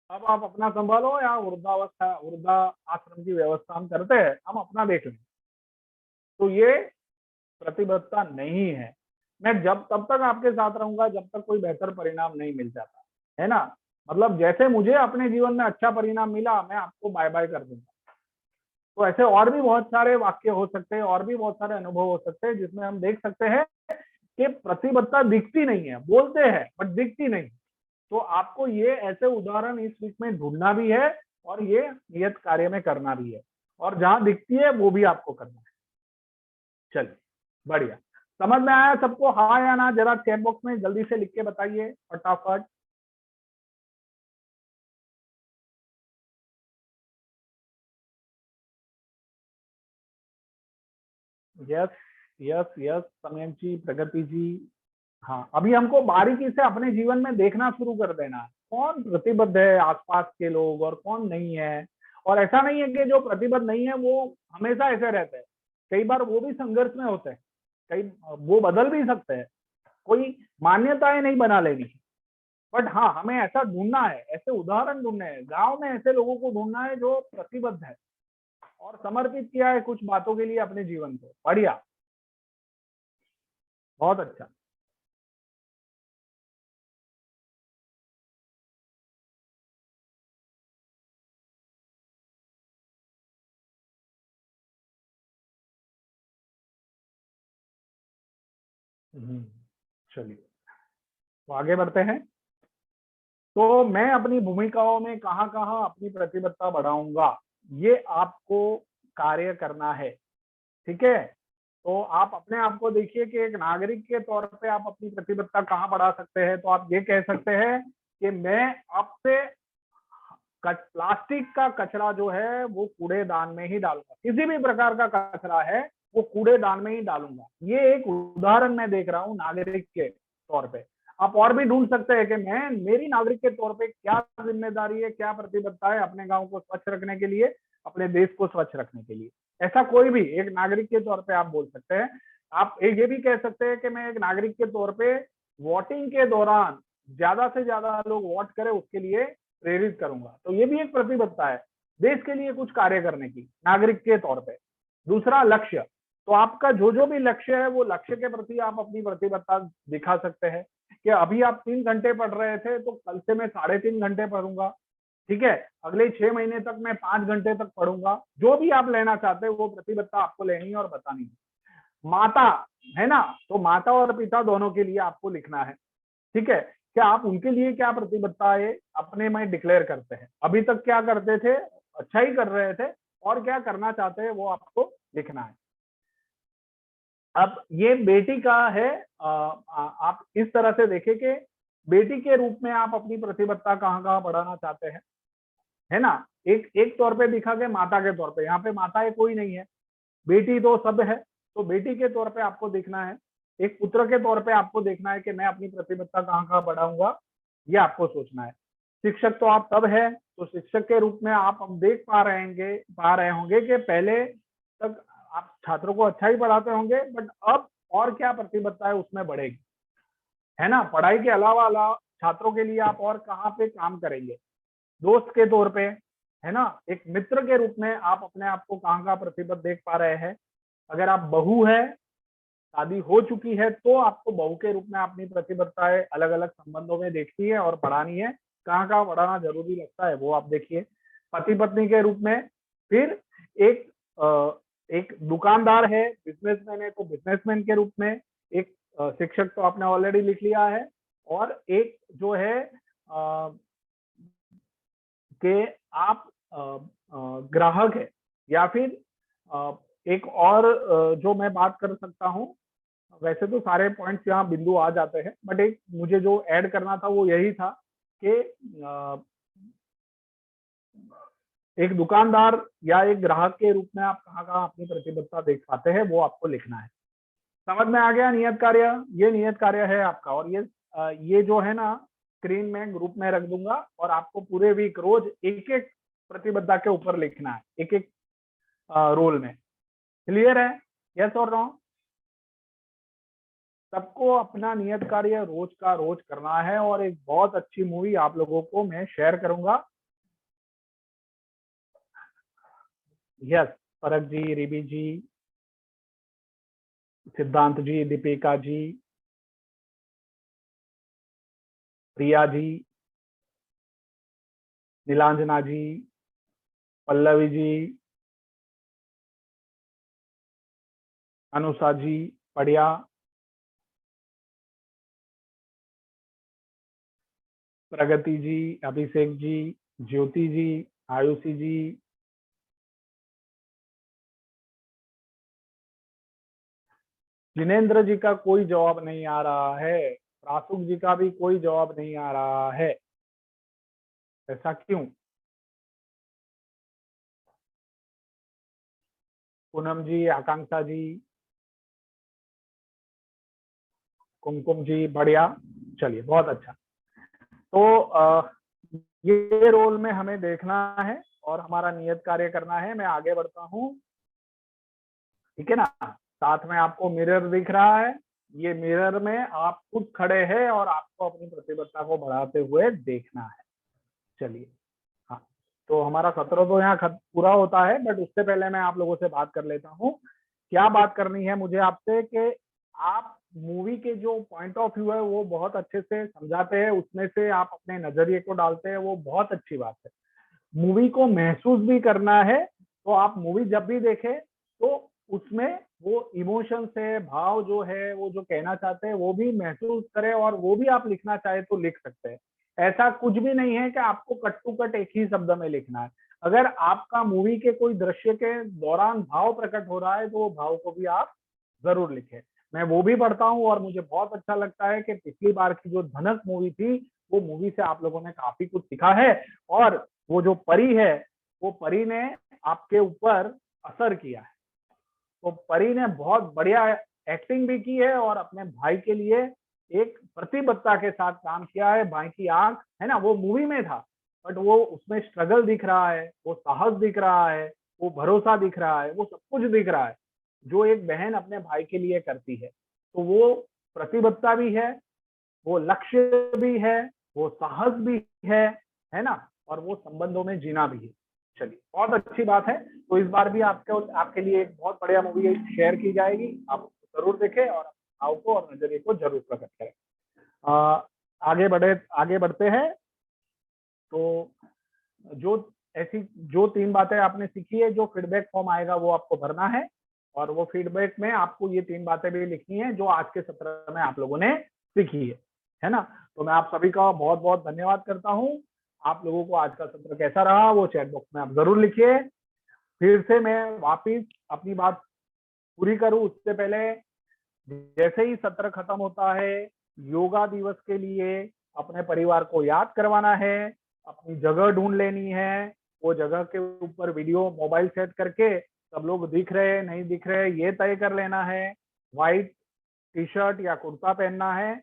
अब आप अपना संभालो या वृद्धा आश्रम की व्यवस्था हम करते हैं, हम अपना देख लें। तो ये प्रतिबद्धता नहीं है। मैं जब तब तक आपके साथ रहूंगा जब तक कोई बेहतर परिणाम नहीं मिल जाता, है ना। मतलब जैसे मुझे अपने जीवन में अच्छा परिणाम मिला, मैं आपको बाय बाय कर दूंगा। तो ऐसे और भी बहुत सारे वाक्य हो सकते हैं, और भी बहुत सारे अनुभव हो सकते हैं जिसमें हम देख सकते हैं कि प्रतिबद्धता दिखती नहीं है, बोलते हैं बट दिखती नहीं। तो आपको ये ऐसे उदाहरण इस वीक में ढूंढना भी है और ये नियत कार्य में करना भी है, और जहां दिखती है वो भी आपको करना है। चलिए बढ़िया, समझ में आया सबको, हाँ या ना? जरा चैट बॉक्स में जल्दी से लिख के बताइए फटाफट। यस यस यस, समयम जी, प्रगति जी। हाँ, अभी हमको बारीकी से अपने जीवन में देखना शुरू कर देना है, कौन प्रतिबद्ध है आसपास के लोग और कौन नहीं है। और ऐसा नहीं है कि जो प्रतिबद्ध नहीं है वो हमेशा ऐसे रहते हैं, कई बार वो भी संघर्ष में होते हैं, कई वो बदल भी सकते हैं, कोई मान्यताएं नहीं बना लेनी। बट हाँ, हमें ऐसा ढूंढना है, ऐसे उदाहरण ढूंढने हैं, गांव में ऐसे लोगों को ढूंढना है जो प्रतिबद्ध है और समर्पित किया है कुछ बातों के लिए अपने जीवन को। बढ़िया, बहुत अच्छा। चलिए तो आगे बढ़ते हैं। तो मैं अपनी भूमिकाओं में कहाँ कहाँ अपनी प्रतिबद्धता बढ़ाऊंगा, ये आपको कार्य करना है, ठीक है। तो आप अपने आप को देखिए कि एक नागरिक के तौर पे आप अपनी प्रतिबद्धता कहाँ बढ़ा सकते हैं। तो आप ये कह सकते हैं कि मैं अब से प्लास्टिक का कचरा जो है वो कूड़ेदान में ही डालूंगा, किसी भी प्रकार का कचरा है वो कूड़ेदान में ही डालूंगा। ये एक उदाहरण मैं देख रहा हूँ नागरिक के तौर पे। आप और भी ढूंढ सकते हैं कि मैं मेरी नागरिक के तौर पे क्या जिम्मेदारी है, क्या प्रतिबद्धता है अपने गांव को स्वच्छ रखने के लिए, अपने देश को स्वच्छ रखने के लिए। ऐसा कोई भी एक नागरिक के तौर पे आप बोल सकते हैं। आप ये भी कह सकते हैं कि मैं एक नागरिक के तौर पे वोटिंग के दौरान ज्यादा से ज्यादा लोग वोट करें उसके लिए प्रेरित करूंगा। तो ये भी एक प्रतिबद्धता है देश के लिए कुछ कार्य करने की नागरिक के तौर पे। दूसरा, लक्ष्य। तो आपका जो जो भी लक्ष्य है वो लक्ष्य के प्रति आप अपनी प्रतिबद्धता दिखा सकते हैं कि अभी आप 3 घंटे पढ़ रहे थे तो कल से मैं 3.5 घंटे पढ़ूंगा, ठीक है। अगले 6 महीने तक मैं 5 घंटे तक पढ़ूंगा। जो भी आप लेना चाहते हैं वो प्रतिबद्धता आपको लेनी है और बतानी है। माता है ना, तो माता और पिता दोनों के लिए आपको लिखना है, ठीक है। क्या आप उनके लिए क्या प्रतिबद्धताएं अपने में डिक्लेयर करते हैं, अभी तक क्या करते थे, अच्छा ही कर रहे थे, और क्या करना चाहते हैं वो आपको लिखना है। अब ये बेटी का है, आप इस तरह से देखें कि बेटी के रूप में आप अपनी प्रतिबद्धता कहाँ कहाँ बढ़ाना चाहते हैं, है ना। एक तौर पे दिखा के माता के तौर पे, यहाँ पे माताएं कोई नहीं है, बेटी तो सब है। तो बेटी के तौर पे आपको देखना है, एक पुत्र के तौर पे आपको देखना है कि मैं अपनी प्रतिबद्धता कहाँ कहाँ बढ़ाऊंगा, ये आपको सोचना है। शिक्षक तो आप तब है, तो शिक्षक के रूप में आप हम देख पा रहे होंगे कि पहले तक आप छात्रों को अच्छा ही पढ़ाते होंगे, बट अब और क्या प्रतिबद्धता है उसमें बढ़ेगी, है ना। पढ़ाई के अलावा छात्रों के लिए आप और कहाँ पे काम करेंगे, दोस्त के तौर पे, है ना। एक मित्र के रूप में आप अपने आप को कहाँ कहाँ प्रतिबद्ध देख पा रहे हैं। अगर आप बहू है, शादी हो चुकी है, तो आपको बहू के रूप में अपनी प्रतिबद्धताएं अलग अलग संबंधों में देखनी है और बढ़ानी है। कहाँ कहाँ बढ़ाना जरूरी लगता है वो आप देखिए। पति पत्नी के रूप में, फिर एक दुकानदार है, बिजनेसमैन है, तो बिजनेसमैन के रूप में। एक शिक्षक तो आपने ऑलरेडी लिख लिया है। और एक जो है कि आप ग्राहक है, या फिर एक और जो मैं बात कर सकता हूँ, वैसे तो सारे पॉइंट्स यहाँ बिंदु आ जाते हैं, बट एक मुझे जो ऐड करना था वो यही था कि एक दुकानदार या एक ग्राहक के रूप में आप कहाँ कहाँ अपनी प्रतिबद्धता देख पाते हैं, वो आपको लिखना है। समझ में आ गया नियत कार्य? ये नियत कार्य है आपका, और ये जो है ना स्क्रीन में ग्रुप में रख दूंगा, और आपको पूरे वीक रोज एक एक प्रतिबद्धता के ऊपर लिखना है, एक एक रोल में। क्लियर है? यस और नो? सबको अपना नियत कार्य रोज का रोज करना है, और एक बहुत अच्छी मूवी आप लोगों को मैं शेयर करूंगा। यस, परख जी, रिबी जी, सिद्धांत जी, दीपिका जी, प्रिया जी, नीलांजना जी, पल्लवी जी, अनुषा जी, पढ़िया, प्रगति जी, अभिषेक जी, ज्योति जी, आयुषी जी, जिनेन्द्र जी का कोई जवाब नहीं आ रहा है, रासुक जी का भी कोई जवाब नहीं आ रहा है, ऐसा क्यों? पूनम जी, आकांक्षा जी, कुमकुम जी, बढ़िया, चलिए बहुत अच्छा। तो ये रोल में हमें देखना है और हमारा नियत कार्य करना है। मैं आगे बढ़ता हूँ, ठीक है ना? साथ में आपको मिरर दिख रहा है, ये मिरर में आप खुद खड़े हैं और आपको अपनी प्रतिबद्धता को बढ़ाते हुए देखना है। चलिए, हाँ, तो हमारा सत्र तो यहाँ पूरा होता है, बट उससे पहले मैं आप लोगों से बात कर लेता हूँ। क्या बात करनी है मुझे आपसे कि आप मूवी के जो पॉइंट ऑफ व्यू है वो बहुत अच्छे से समझाते हैं, उसमें से आप अपने नजरिए को डालते हैं, वो बहुत अच्छी बात है। मूवी को महसूस भी करना है, तो आप मूवी जब भी देखें तो उसमें वो इमोशन है, भाव जो है, वो जो कहना चाहते हैं वो भी महसूस करें, और वो भी आप लिखना चाहे तो लिख सकते हैं। ऐसा कुछ भी नहीं है कि आपको कट टू कट एक ही शब्द में लिखना है। अगर आपका मूवी के कोई दृश्य के दौरान भाव प्रकट हो रहा है तो वो भाव को भी आप जरूर लिखें। मैं वो भी पढ़ता हूँ, और मुझे बहुत अच्छा लगता है कि पिछली बार की जो धनक मूवी थी, वो मूवी से आप लोगों ने काफी कुछ सीखा है, और वो जो परी है, वो परी ने आपके ऊपर असर किया है। तो परी ने बहुत बढ़िया एक्टिंग भी की है, और अपने भाई के लिए एक प्रतिबद्धता के साथ काम किया है। भाई की आंख है ना, वो मूवी में था, बट वो उसमें स्ट्रगल दिख रहा है, वो साहस दिख रहा है, वो भरोसा दिख रहा है, वो सब कुछ दिख रहा है जो एक बहन अपने भाई के लिए करती है। तो वो प्रतिबद्धता भी है, वो लक्ष्य भी है, वो साहस भी है ना, और वो संबंधों में जीना भी है। चलिए, बहुत अच्छी बात है। तो इस बार भी आपके लिए एक बहुत बढ़िया मूवी शेयर की जाएगी, आप जरूर देखें और भाव को और नजरिए को जरूर प्रकट करें। आगे बढ़ते हैं। तो जो 3 बातें आपने सीखी है, जो फीडबैक फॉर्म आएगा वो आपको भरना है, और वो फीडबैक में आपको ये 3 बातें भी लिखनी है जो आज के सत्र में आप लोगों ने सीखी है ना? तो मैं आप सभी का बहुत बहुत धन्यवाद करता हूँ। आप लोगों को आज का सत्र कैसा रहा वो चैट बॉक्स में आप जरूर लिखिए। फिर से मैं वापिस अपनी बात पूरी करूं उससे पहले, जैसे ही सत्र खत्म होता है, योगा दिवस के लिए अपने परिवार को याद करवाना है, अपनी जगह ढूंढ लेनी है, वो जगह के ऊपर वीडियो मोबाइल सेट करके सब लोग दिख रहे नहीं दिख रहे ये तय कर लेना है, व्हाइट टी शर्ट या कुर्ता पहनना है,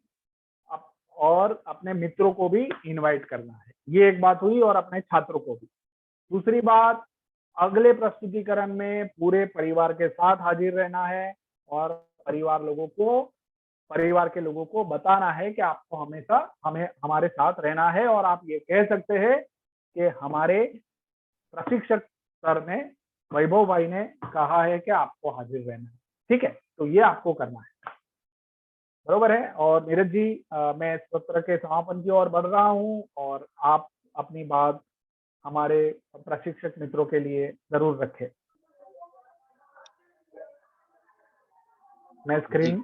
और अपने मित्रों को भी इनवाइट करना है। ये एक बात हुई, और अपने छात्रों को भी। दूसरी बात, अगले प्रस्तुतिकरण में पूरे परिवार के साथ हाजिर रहना है, और परिवार के लोगों को बताना है कि आपको हमेशा हमारे साथ रहना है, और आप ये कह सकते हैं कि हमारे प्रशिक्षक सर ने, वैभव भाई ने कहा है कि आपको हाजिर रहना है। ठीक है, तो ये आपको करना है, बरोबर है। और नीरज जी, मैं सत्र के समापन की ओर बढ़ रहा हूँ, और आप अपनी बात हमारे प्रशिक्षक मित्रों के लिए जरूर रखें। मैं स्क्रीन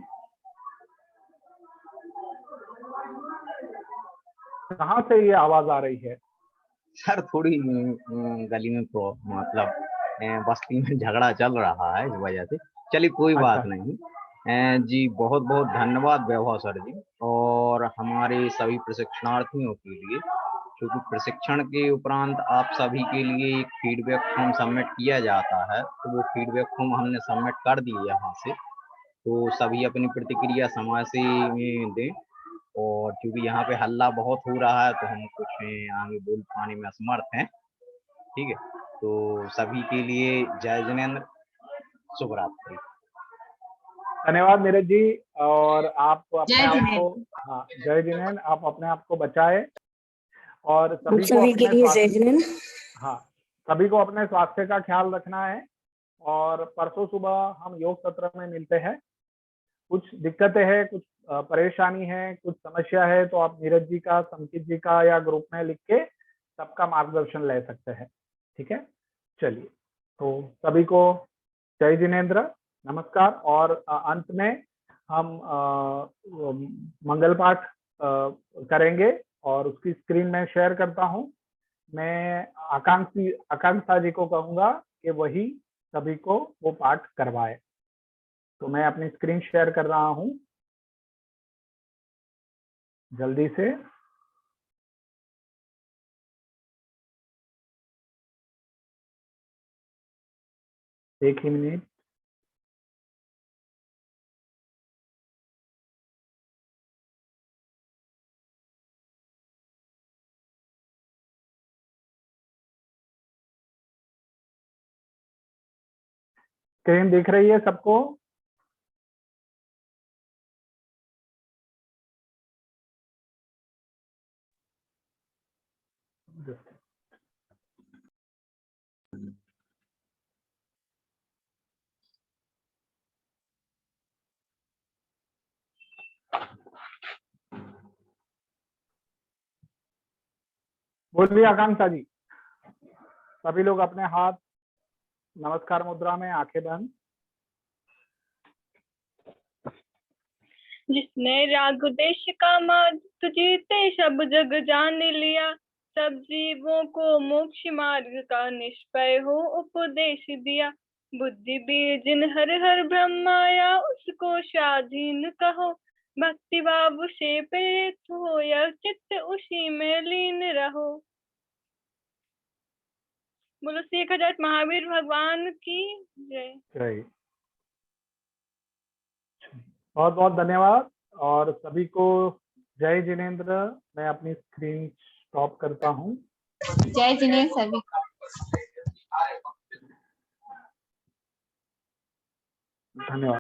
कहाँ से ये आवाज आ रही है? सर थोड़ी गली में मतलब बस्ती में झगड़ा चल रहा है, इस वजह से। चलिए कोई बात नहीं। जी बहुत बहुत धन्यवाद वैभव सर जी, और हमारे सभी प्रशिक्षणार्थियों के लिए क्योंकि प्रशिक्षण के उपरांत आप सभी के लिए एक फीडबैक फॉर्म सबमिट किया जाता है, तो वो फीडबैक फॉर्म हमने सबमिट कर दिए यहाँ से। तो सभी अपनी प्रतिक्रिया समय से दें, और क्योंकि यहाँ पे हल्ला बहुत हो रहा है तो हम कुछ आगे बोल पाने में असमर्थ हैं। ठीक है, तो सभी के लिए जय जिनेंद्र, शुभ रात्रि। धन्यवाद नीरज जी। और आप अपने जय आप को, जिनेंद्र। हाँ जय जिनेंद्र, आप अपने आप को बचाए और हम सभी को सभी के अपने लिए जय स्वास्थ्य, जिनेंद्र। हाँ सभी को अपने स्वास्थ्य का ख्याल रखना है। और परसों सुबह हम योग सत्र में मिलते हैं। कुछ दिक्कतें हैं, कुछ परेशानी है, कुछ समस्या है, तो आप नीरज जी का, संकित जी का या ग्रुप में लिख के सबका मार्गदर्शन ले सकते हैं। ठीक है, चलिए, तो सभी को जय जिनेंद्र, नमस्कार। और अंत में हम मंगल पाठ करेंगे और उसकी स्क्रीन में शेयर करता हूं। मैं आकांक्षा जी को कहूंगा कि वही सभी को वो पाठ करवाए। तो मैं अपनी स्क्रीन शेयर कर रहा हूं जल्दी से। एक ही मिनट। स्क्रीन दिख रही है सबको? बोलिए आकांक्षा जी। सभी लोग अपने हाथ नमस्कार मुद्रा में, आंखें बंद। जिसने राग देश का मार्ग तुझीते सब जग जान लिया, सब जीवों को मोक्ष मार्ग का निष्पय हो उपदेश दिया। बुद्धि बीज जिन हर हर ब्रह्माया, उसको स्वाधीन कहो। भक्ति भाव से प्रेरित हो या चित्त उसी में लीन रहो। बोलो श्री खजात महावीर भगवान की जय। जय। बहुत बहुत धन्यवाद और सभी को जय जिनेंद्र। मैं अपनी स्क्रीन स्टॉप करता हूँ। जय जिनेंद्र सभी को। धन्यवाद।